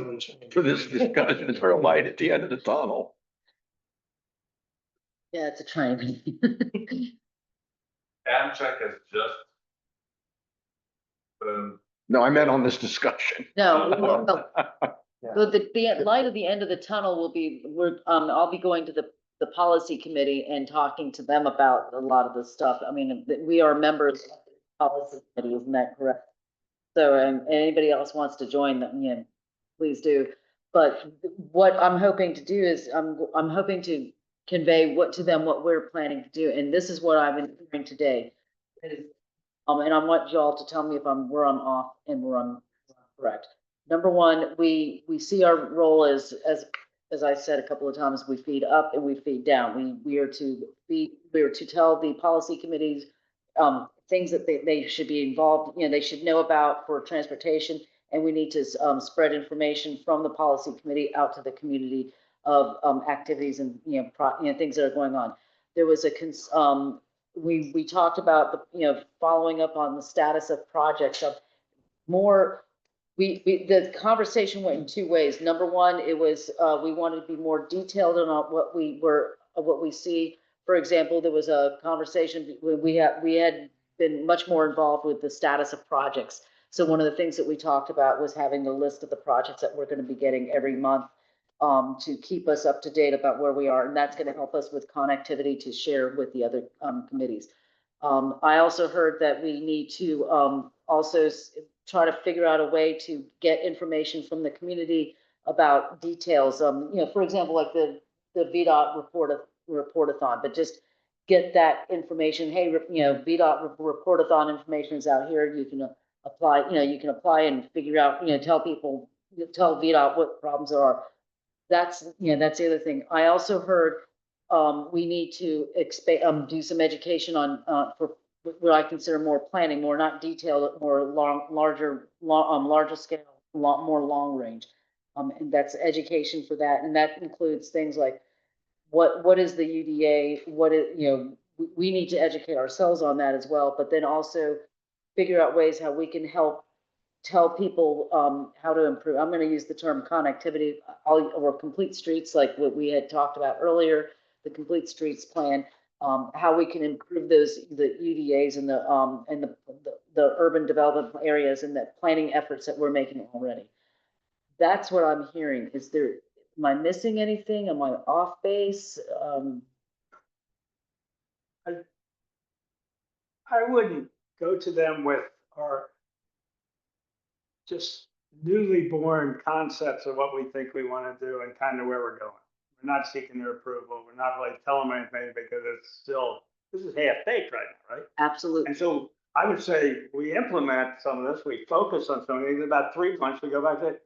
this discussion, is there a light at the end of the tunnel? Yeah, it's a train. Amtrak has just No, I meant on this discussion. No, the light at the end of the tunnel will be, I'll be going to the policy committee and talking to them about a lot of this stuff. I mean, we are members of the policy committee, isn't that correct? So, anybody else wants to join them, you know, please do. But what I'm hoping to do is, I'm hoping to convey to them what we're planning to do, and this is what I've been hearing today. And I want y'all to tell me if where I'm off and where I'm correct. Number one, we see our role as I said a couple of times, we feed up and we feed down. We are to tell the policy committees things that they should be involved, you know, they should know about for transportation, and we need to spread information from the policy committee out to the community of activities and things that are going on. There was we talked about the following up on the status of projects of more. The conversation went in 2 ways. Number one, it was we wanted to be more detailed on what we see. For example, there was a conversation we had been much more involved with the status of projects. So one of the things that we talked about was having the list of the projects that we're gonna be getting every month to keep us up to date about where we are, and that's gonna help us with connectivity to share with the other committees. I also heard that we need to also try to figure out a way to get information from the community about details. For example, like the VDOT reportathon, but just get that information. Hey, VDOT reportathon information is out here. You can apply. You can apply and figure out. Tell people, tell VDOT what problems there are. That's that's the other thing. I also heard we need to expand, do some education on for what I consider more planning, more not detailed, more larger scale, more long range. And that's education for that, and that includes things like what is the UDA, what is, we need to educate ourselves on that as well, but then also figure out ways how we can help tell people how to improve. I'm going to use the term connectivity or complete streets, like what we had talked about earlier, the complete streets plan, how we can improve the UDAs and the urban development areas and the planning efforts that we're making already. That's what I'm hearing. Am I missing anything? Am I off base? I wouldn't go to them with our just newly born concepts of what we think we want to do and kind of where we're going. We're not seeking their approval. We're not really telling them anything because it's still, this is half baked right now, right? Absolutely. And so I would say we implement some of this, we focus on some of these. About 3 months, we go back to,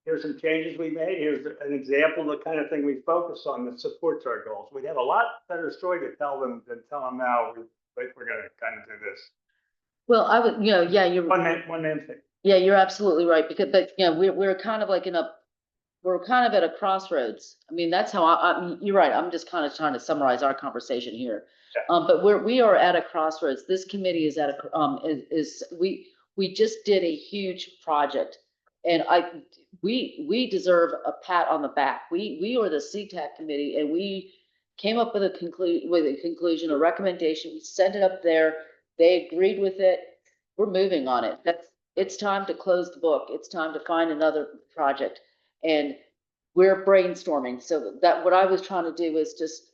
here's some changes we made. Here's an example of the kind of thing we focus on that supports our goals. We'd have a lot better story to tell them than tell them now, we're going to kind of do this. Well, I would, yeah, you're one man thing. Yeah, you're absolutely right, because, but, we're kind of like we're kind of at a crossroads. I mean, that's how you're right. I'm just kind of trying to summarize our conversation here. Yeah. But we are at a crossroads. This committee is at we just did a huge project, and we deserve a pat on the back. We are the CTAC committee, and we came up with a conclusion, a recommendation. We sent it up there. They agreed with it. We're moving on it. It's time to close the book. It's time to find another project. And we're brainstorming. So that what I was trying to do is just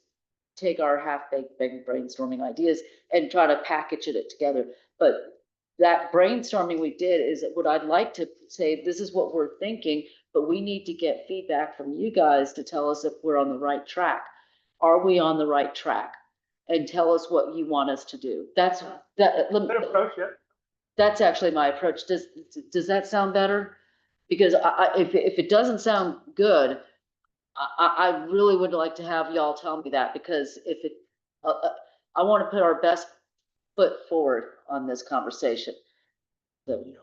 take our half-baked brainstorming ideas and try to package it together. But that brainstorming we did is what I'd like to say, this is what we're thinking, but we need to get feedback from you guys to tell us if we're on the right track. Are we on the right track? And tell us what you want us to do. That's Good approach, yeah. That's actually my approach. Does that sound better? Because if it doesn't sound good, I really would like to have y'all tell me that, because I want to put our best foot forward on this conversation. So, If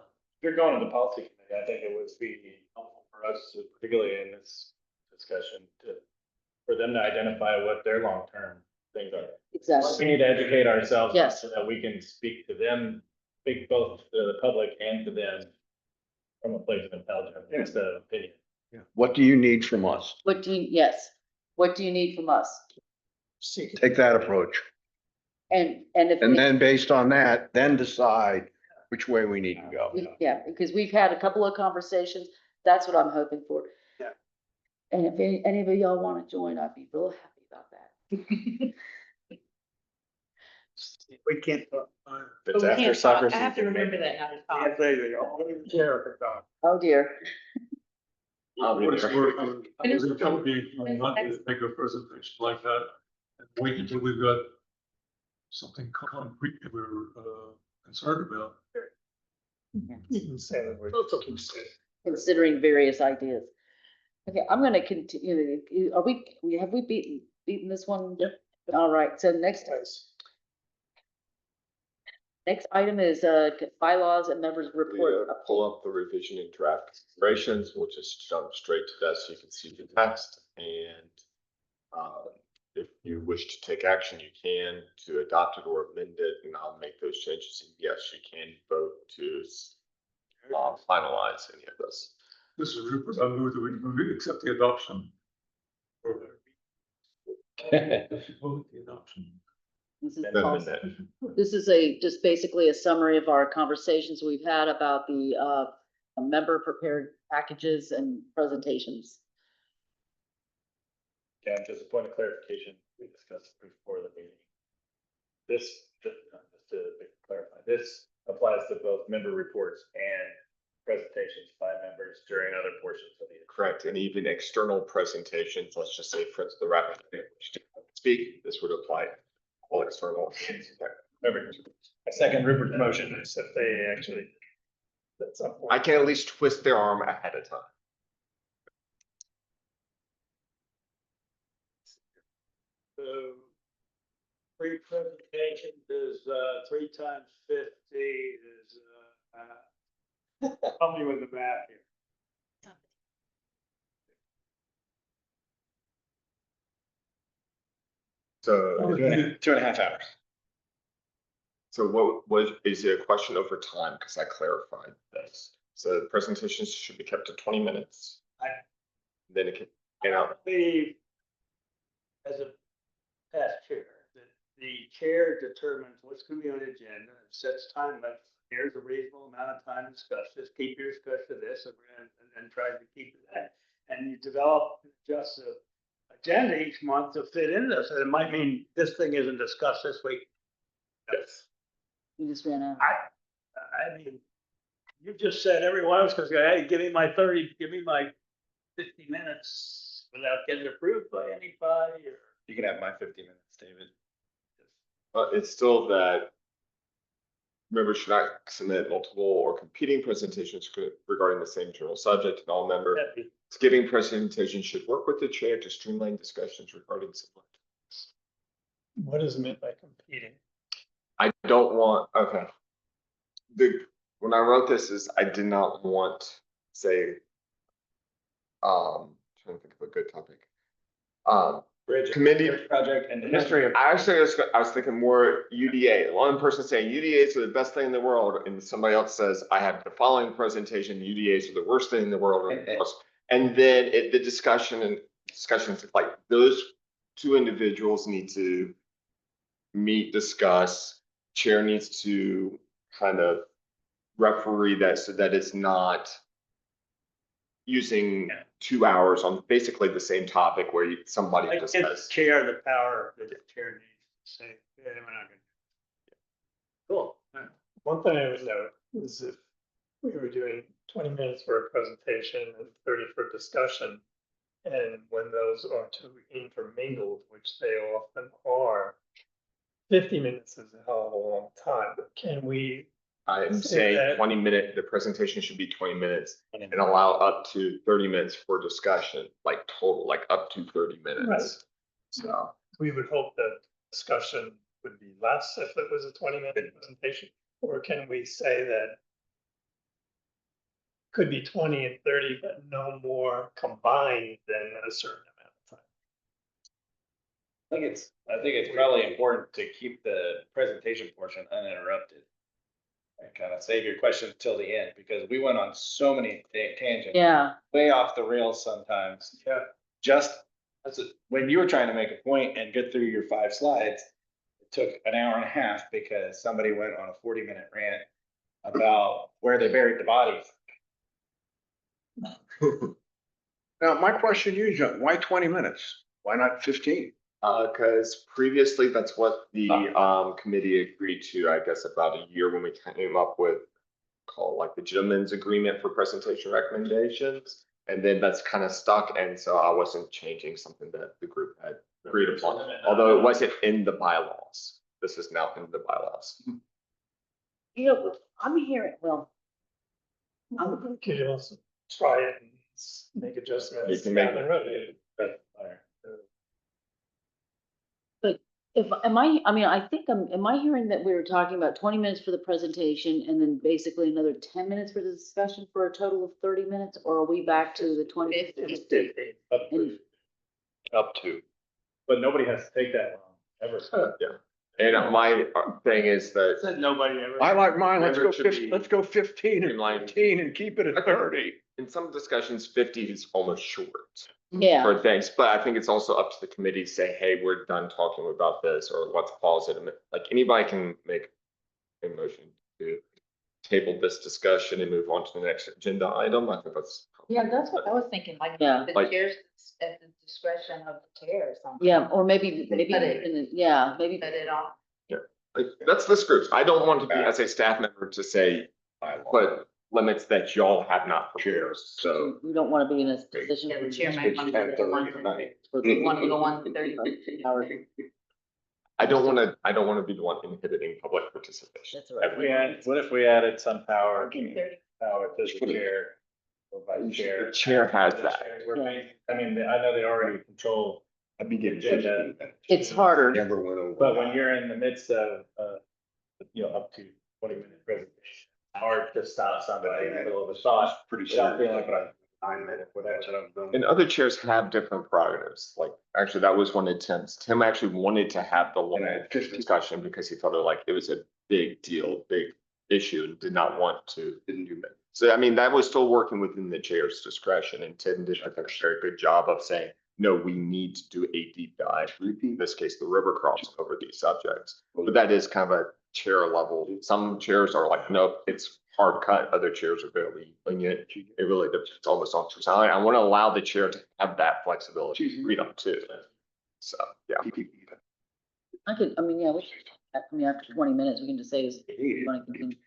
you're going to the policy committee, I think it would be helpful for us, particularly in this discussion, for them to identify what their long-term things are. exactly. We need to educate ourselves Yes. so that we can speak to them, speak both to the public and to them from a place of intelligence instead of opinion. What do you need from us? What do you need from us? Take that approach. And And then based on that, then decide which way we need to go. yeah, because we've had a couple of conversations. That's what I'm hoping for. Yeah. And if any of y'all want to join, I'd be real happy about that. We can't talk. It's We after can't soccer talk. I have to season, remember maybe. that now to Can't talk. say they go, Jericho talk. Oh, dear. What it's worth, it would be not to make a presentation like that and wait until we've got something concrete that we're concerned about. You can say that we're. Considering various ideas. Okay, I'm gonna continue. Have we beaten this one? Yep. All right, so next item is bylaws and members report. Pull up the revision and draft considerations. We'll just jump straight to that so you can see the text. And if you wish to take action, you can to adopt it or amend it, and I'll make those changes. And yes, you can vote to finalize any of this. This is Rupert, I move that we accept the adoption. Vote the adoption. This is Then all- that. This is just basically a summary of our conversations we've had about the member prepared packages and presentations. Yeah, just a point of clarification, we discussed before the meeting. Just to clarify, this applies to both member reports and presentations by members during other portions of the. Correct, and even external presentations, let's just say for the rapid speak, this would apply to all external. A second Rupert's motion is if they actually. At some point. I can at least twist their arm ahead of time. So free presentations is 3 times 50 is help me with the math here. So, 2.5 hours. so is it a question over time? Because I clarified this. So the presentations should be kept to 20 minutes. Then it can, Believe, as a past chair, that the chair determines what's going to be on the agenda, and sets time limits. Here's a reasonable amount of time to discuss this, keep your discussion to this, and try to keep it that. And you develop just the agenda each month to fit in this, and it might mean this thing isn't discussed this week. yes. We just ran out. I mean, you just said everyone else was going, hey, give me my 50 minutes without getting approved by anybody, or. You can have my 50 minutes, David. It's still that members should not submit multiple or competing presentations regarding the same general subject, and all members giving presentations should work with the chair to streamline discussions regarding subject. What is meant by competing? I don't want, okay. When I wrote this is I did not want, say, trying to think of a good topic. Bridge Committee project and the history of. I was thinking more UDA. One person saying UDAs are the best thing in the world, and somebody else says, I have the following presentation, UDAs are the worst thing in the world. And then the discussions like those two individuals need to meet, discuss, chair needs to kind of referee that so that it's not using 2 hours on basically the same topic where somebody Like, give discuss. the chair the power that the chair needs to say, yeah, we're not gonna. Cool. One thing I would note is if we were doing 20 minutes for a presentation and 30 for discussion, and when those are to be intermingled, which they often are, 50 minutes is a hell of a long time. But can we I'm say saying that- 20-minute, the presentation should be 20 minutes and allow up to 30 minutes for discussion, like total, like up to 30 minutes. Right. So, we would hope that discussion would be less if it was a 20-minute presentation? Or can we say that could be 20 and 30, but no more combined than a certain amount of time? I think it's probably important to keep the presentation portion uninterrupted. And kind of save your questions till the end, because we went on so many tangents. Yeah, Way off the rails sometimes. Yeah. Just when you were trying to make a point and get through your 5 slides, it took an hour and a half because somebody went on a 40-minute rant about where they buried the bodies. Now, my question to you, John, why 20 minutes? Why not 15? because previously that's what the committee agreed to, I guess, about a year when we came up with called like the gentleman's agreement for presentation recommendations. And then that's kind of stuck. And so I wasn't changing something that the group had agreed upon, although it wasn't in the bylaws. This is now in the bylaws. you know, I'm hearing, well, Could you also try it and make adjustments? You can make- down the road? I mean, I think am I hearing that we were talking about 20 minutes for the presentation and then basically another 10 minutes for the discussion for a total of 30 minutes? Or are we back to the 20? Up to. But nobody has to take that long, ever. And my thing is that Said nobody ever. I like mine, let's Whether go it should 15, be let's go 15 and streamlined. 15 and keep it at 30. in some discussions, 50 is almost short. Yeah, for things, but I think it's also up to the committee to say, hey, we're done talking about this, or let's pause it. Like anybody can make a motion to table this discussion and move on to the next agenda item. I think that's. Yeah, that's what I was thinking, like, Yeah. the Like- chairs at the discretion of the chair or something. yeah, or maybe, Cut it. yeah, maybe. Cut it off. Like, that's this group's. I don't want to be, as a staff member, to say, put limits that y'all have not proposed, so. We don't want to be in a position. Yeah, where the chair we- might want to It's go on 10:30 tonight. for You the want to go on 30 hours. I don't want to be the one inhibiting public participation. That's right. What if we added some power Okay, 30. to the chair or vice chair? The chair has that. I mean, I know they already control I'd be getting. agenda, It's harder. Never went over. but when you're in the midst of, up to 20-minute presentation, hard to stop somebody in the middle of a thought. Pretty without serious, feeling like a 9-minute, whatever. And other chairs have different prerogatives. Like, actually, that was one of Tim's. Tim actually wanted to have the long discussion because he felt like it was a big deal, big issue, and did not want to. Didn't do that. So, I mean, that was still working within the chair's discretion, and Tim did, I think, a very good job of saying, no, we need to do a deep dive, in this case, the river crossing over these subjects. But that is kind of a chair level. Some chairs are like, nope, it's hard cut. Other chairs are very lenient. It really depends almost on. So I want to allow the chair to have that flexibility, freedom too. So, yeah. I mean, yeah, after 20 minutes, we can just say, is, you want to continue?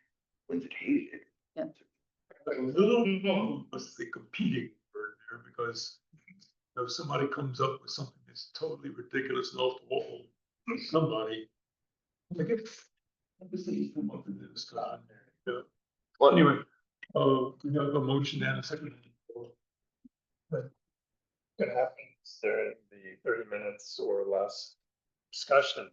When's it hated? A little problem was the competing word there, because if somebody comes up with something that's totally ridiculous and off the wall, somebody, I guess, obviously come up with this guy there. Yeah. Well, Anyway, we have a motion and a second. Gonna happen during the 30 minutes or less discussion.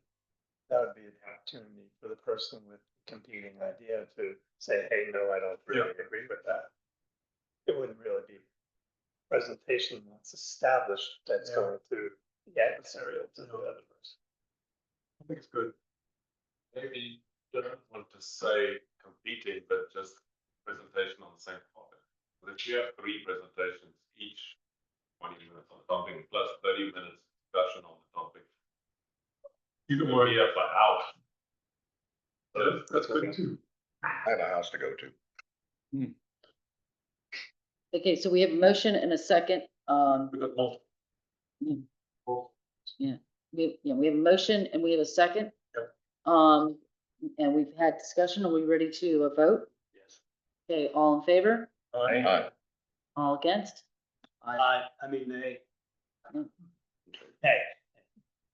That would be an opportunity for the person with competing idea to say, hey, no, I don't really agree with that. It wouldn't really be presentation that's established that's going to the adversarial to the other person. I think it's good. Maybe you don't want to say competing, but just presentation on the same topic. But if you have 3 presentations, each 20 minutes on something, plus 30 minutes discussion on the topic. Either We'll way, be here for hours. So that's good too. I have a house to go to. Okay, so we have a motion and a second. We got multiple. We have a motion and we have a second. Yep. And we've had discussion. Are we ready to vote? Yes. Okay, all in favor? Aye. All against? I mean, nay. Mm. Nay.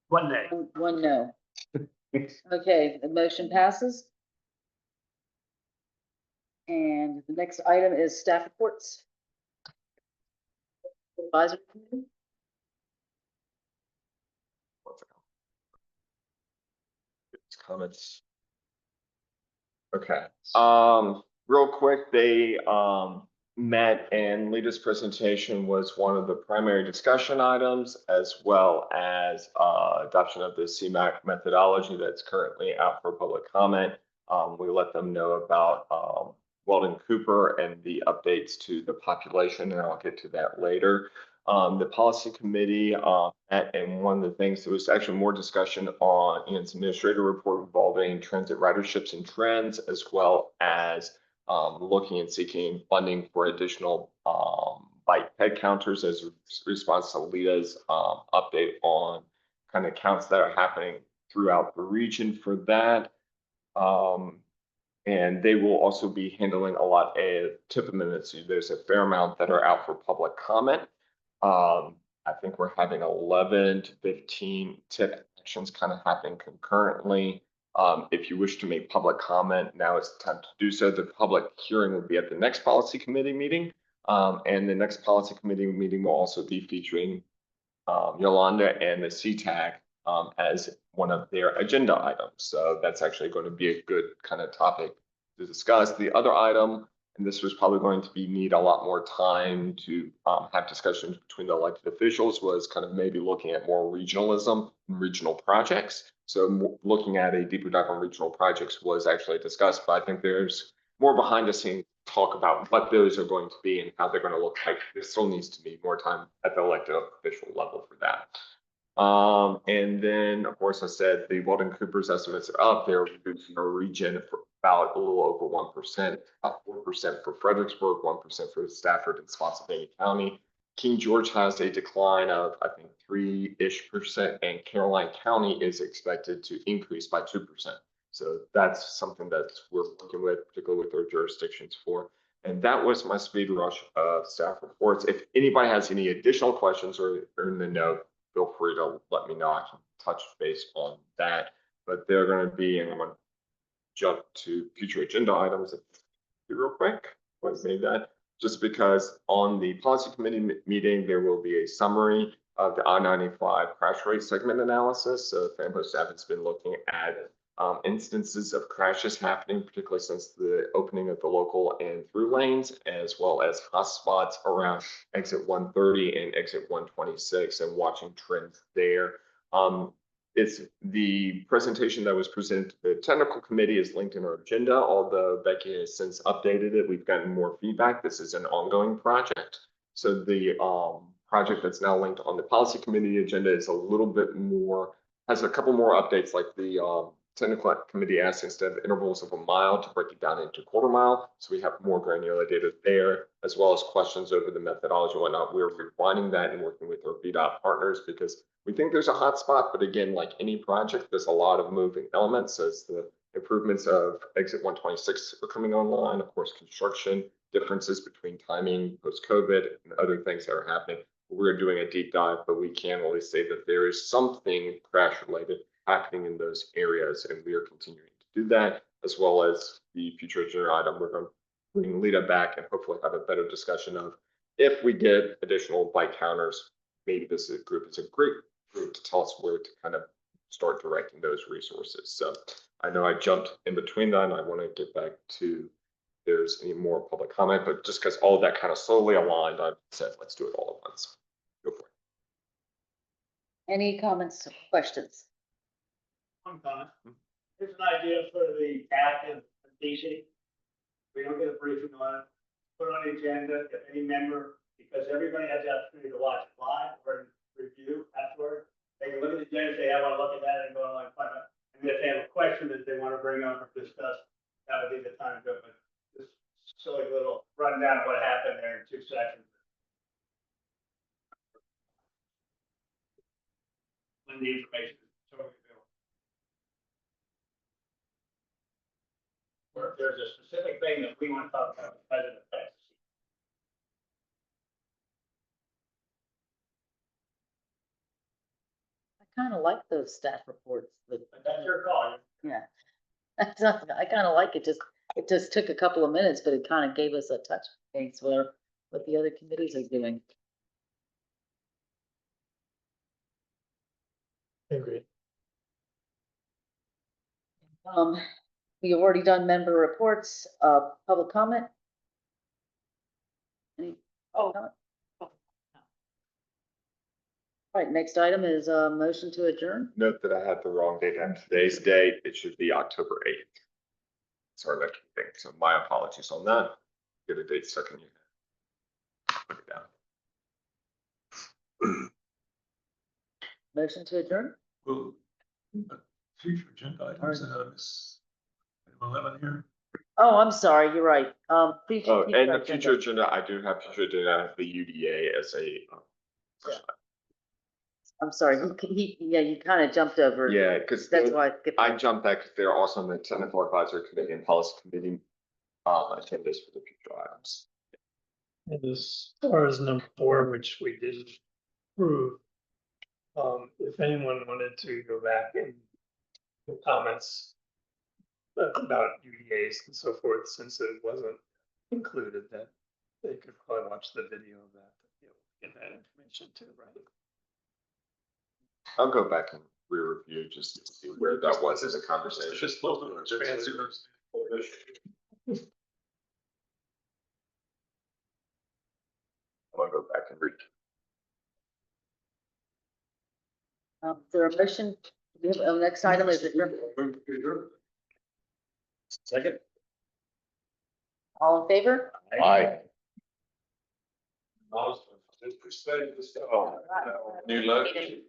One nay. One no. Okay, the motion passes. And the next item is staff reports. Advisory committee. Comments. Okay, real quick, they met, and Lita's presentation was one of the primary discussion items, as well as adoption of the CMAC methodology that's currently out for public comment. We let them know about Weldon Cooper and the updates to the population, and I'll get to that later. The policy committee met, and one of the things, there was actually more discussion on Ian's administrator report involving transit riderships and trends, as well as looking and seeking funding for additional bike head counters as a response to Lita's update on kind of counts that are happening throughout the region for that. And they will also be handling a lot of tip minutes. There's a fair amount that are out for public comment. I think we're having 11 to 15 tip actions kind of happening concurrently. If you wish to make public comment, now is the time to do so. The public hearing will be at the next policy committee meeting. And the next policy committee meeting will also be featuring Yolanda and the CTAC as one of their agenda items. So that's actually going to be a good kind of topic to discuss. The other item, and this was probably going to need a lot more time to have discussions between the elected officials, was kind of maybe looking at more regionalism and regional projects. So looking at a deeper dive on regional projects was actually discussed, but I think there's more behind the scenes talk about what those are going to be and how they're going to look like. There still needs to be more time at the elected official level for that. And then, of course, I said the Weldon Cooper's estimates are up. They're reducing our region for about a little over 1%, about 4% for Fredericksburg, 1% for Stafford and Spotsylvania County. King George has a decline of, I think, 3-ish%, and Caroline County is expected to increase by 2%. So that's something that we're working with, particularly with our jurisdictions for. And that was my speed rush of staff reports. If anybody has any additional questions or in the note, feel free to let me know. I can touch base on that. But they're going to be, and I'm going to jump to future agenda items real quick. I made that just because on the policy committee meeting, there will be a summary of the I-95 crash rate segment analysis. So FAMPO staff has been looking at instances of crashes happening, particularly since the opening of the local and through lanes, as well as hotspots around exit 130 and exit 126, and watching trends there. It's the presentation that was presented to the technical committee is linked in our agenda, although Becky has since updated it. We've gotten more feedback. This is an ongoing project. So the project that's now linked on the policy committee agenda is a little bit more, has a couple more updates, like the technical committee asked instead of intervals of a mile to break it down into quarter mile. So we have more granular data there, as well as questions over the methodology and whatnot. We're refining that and working with our VDOT partners because we think there's a hot spot, but again, like any project, there's a lot of moving elements as the improvements of exit 126 are coming online. Of course, construction differences between timing, post-COVID, and other things that are happening. We're doing a deep dive, but we can only say that there is something crash related happening in those areas, and we are continuing to do that, as well as the future agenda item. We're going to bring Lita back and hopefully have a better discussion of if we get additional bike counters, maybe this group is a great group to tell us where to kind of start directing those resources. So I know I jumped in between that, and I want to get back to if there's any more public comment, but just because all of that kind of slowly aligned, I said let's do it all at once. Go for it. Any comments or questions? One comment. Here's an idea for the CTAC and DC. We don't get a briefing on it. Put it on the agenda, if any member, because everybody has the opportunity to watch it live or review afterward. They can look at the agenda, say, I want to look at that and go online. And if they have a question that they want to bring up or discuss, that would be the time to go. But this silly little rundown of what happened there in 2 seconds. When the information is totally available. Or if there's a specific thing that we want to talk about, the president affects. I kind of like those staff reports. But that's your call. Yeah. I kind of like it. It just took a couple of minutes, but it kind of gave us a touch base for what the other committees are doing. Agreed. We've already done member reports, public comment. Any? Comment? All right, next item is a motion to adjourn. Note that I had the wrong date on today's date. It should be October 8th. It's our next thing. So my apologies on that. Get a date stuck in your head. Put it down. Motion to adjourn. Well, future agenda items, is 11 here. Oh, I'm sorry, you're right. Oh, and the future agenda, I do have future agenda, I have the UDA as a. I'm sorry, yeah, you kind of jumped over. Yeah, because that's why I jumped back because they're also on the technical advisory committee and policy committee agendas for the future items. And as far as number 4, which we didn't approve, if anyone wanted to go back and give comments about UDAs and so forth, since it wasn't included, that they could probably watch the video of that, get that information too, right? I'll go back and re-review just to see where that was in the conversation. Just close it. I'll go back and read. Is there a motion? Next item is adjourn. Second. All in favor? Aye. New location.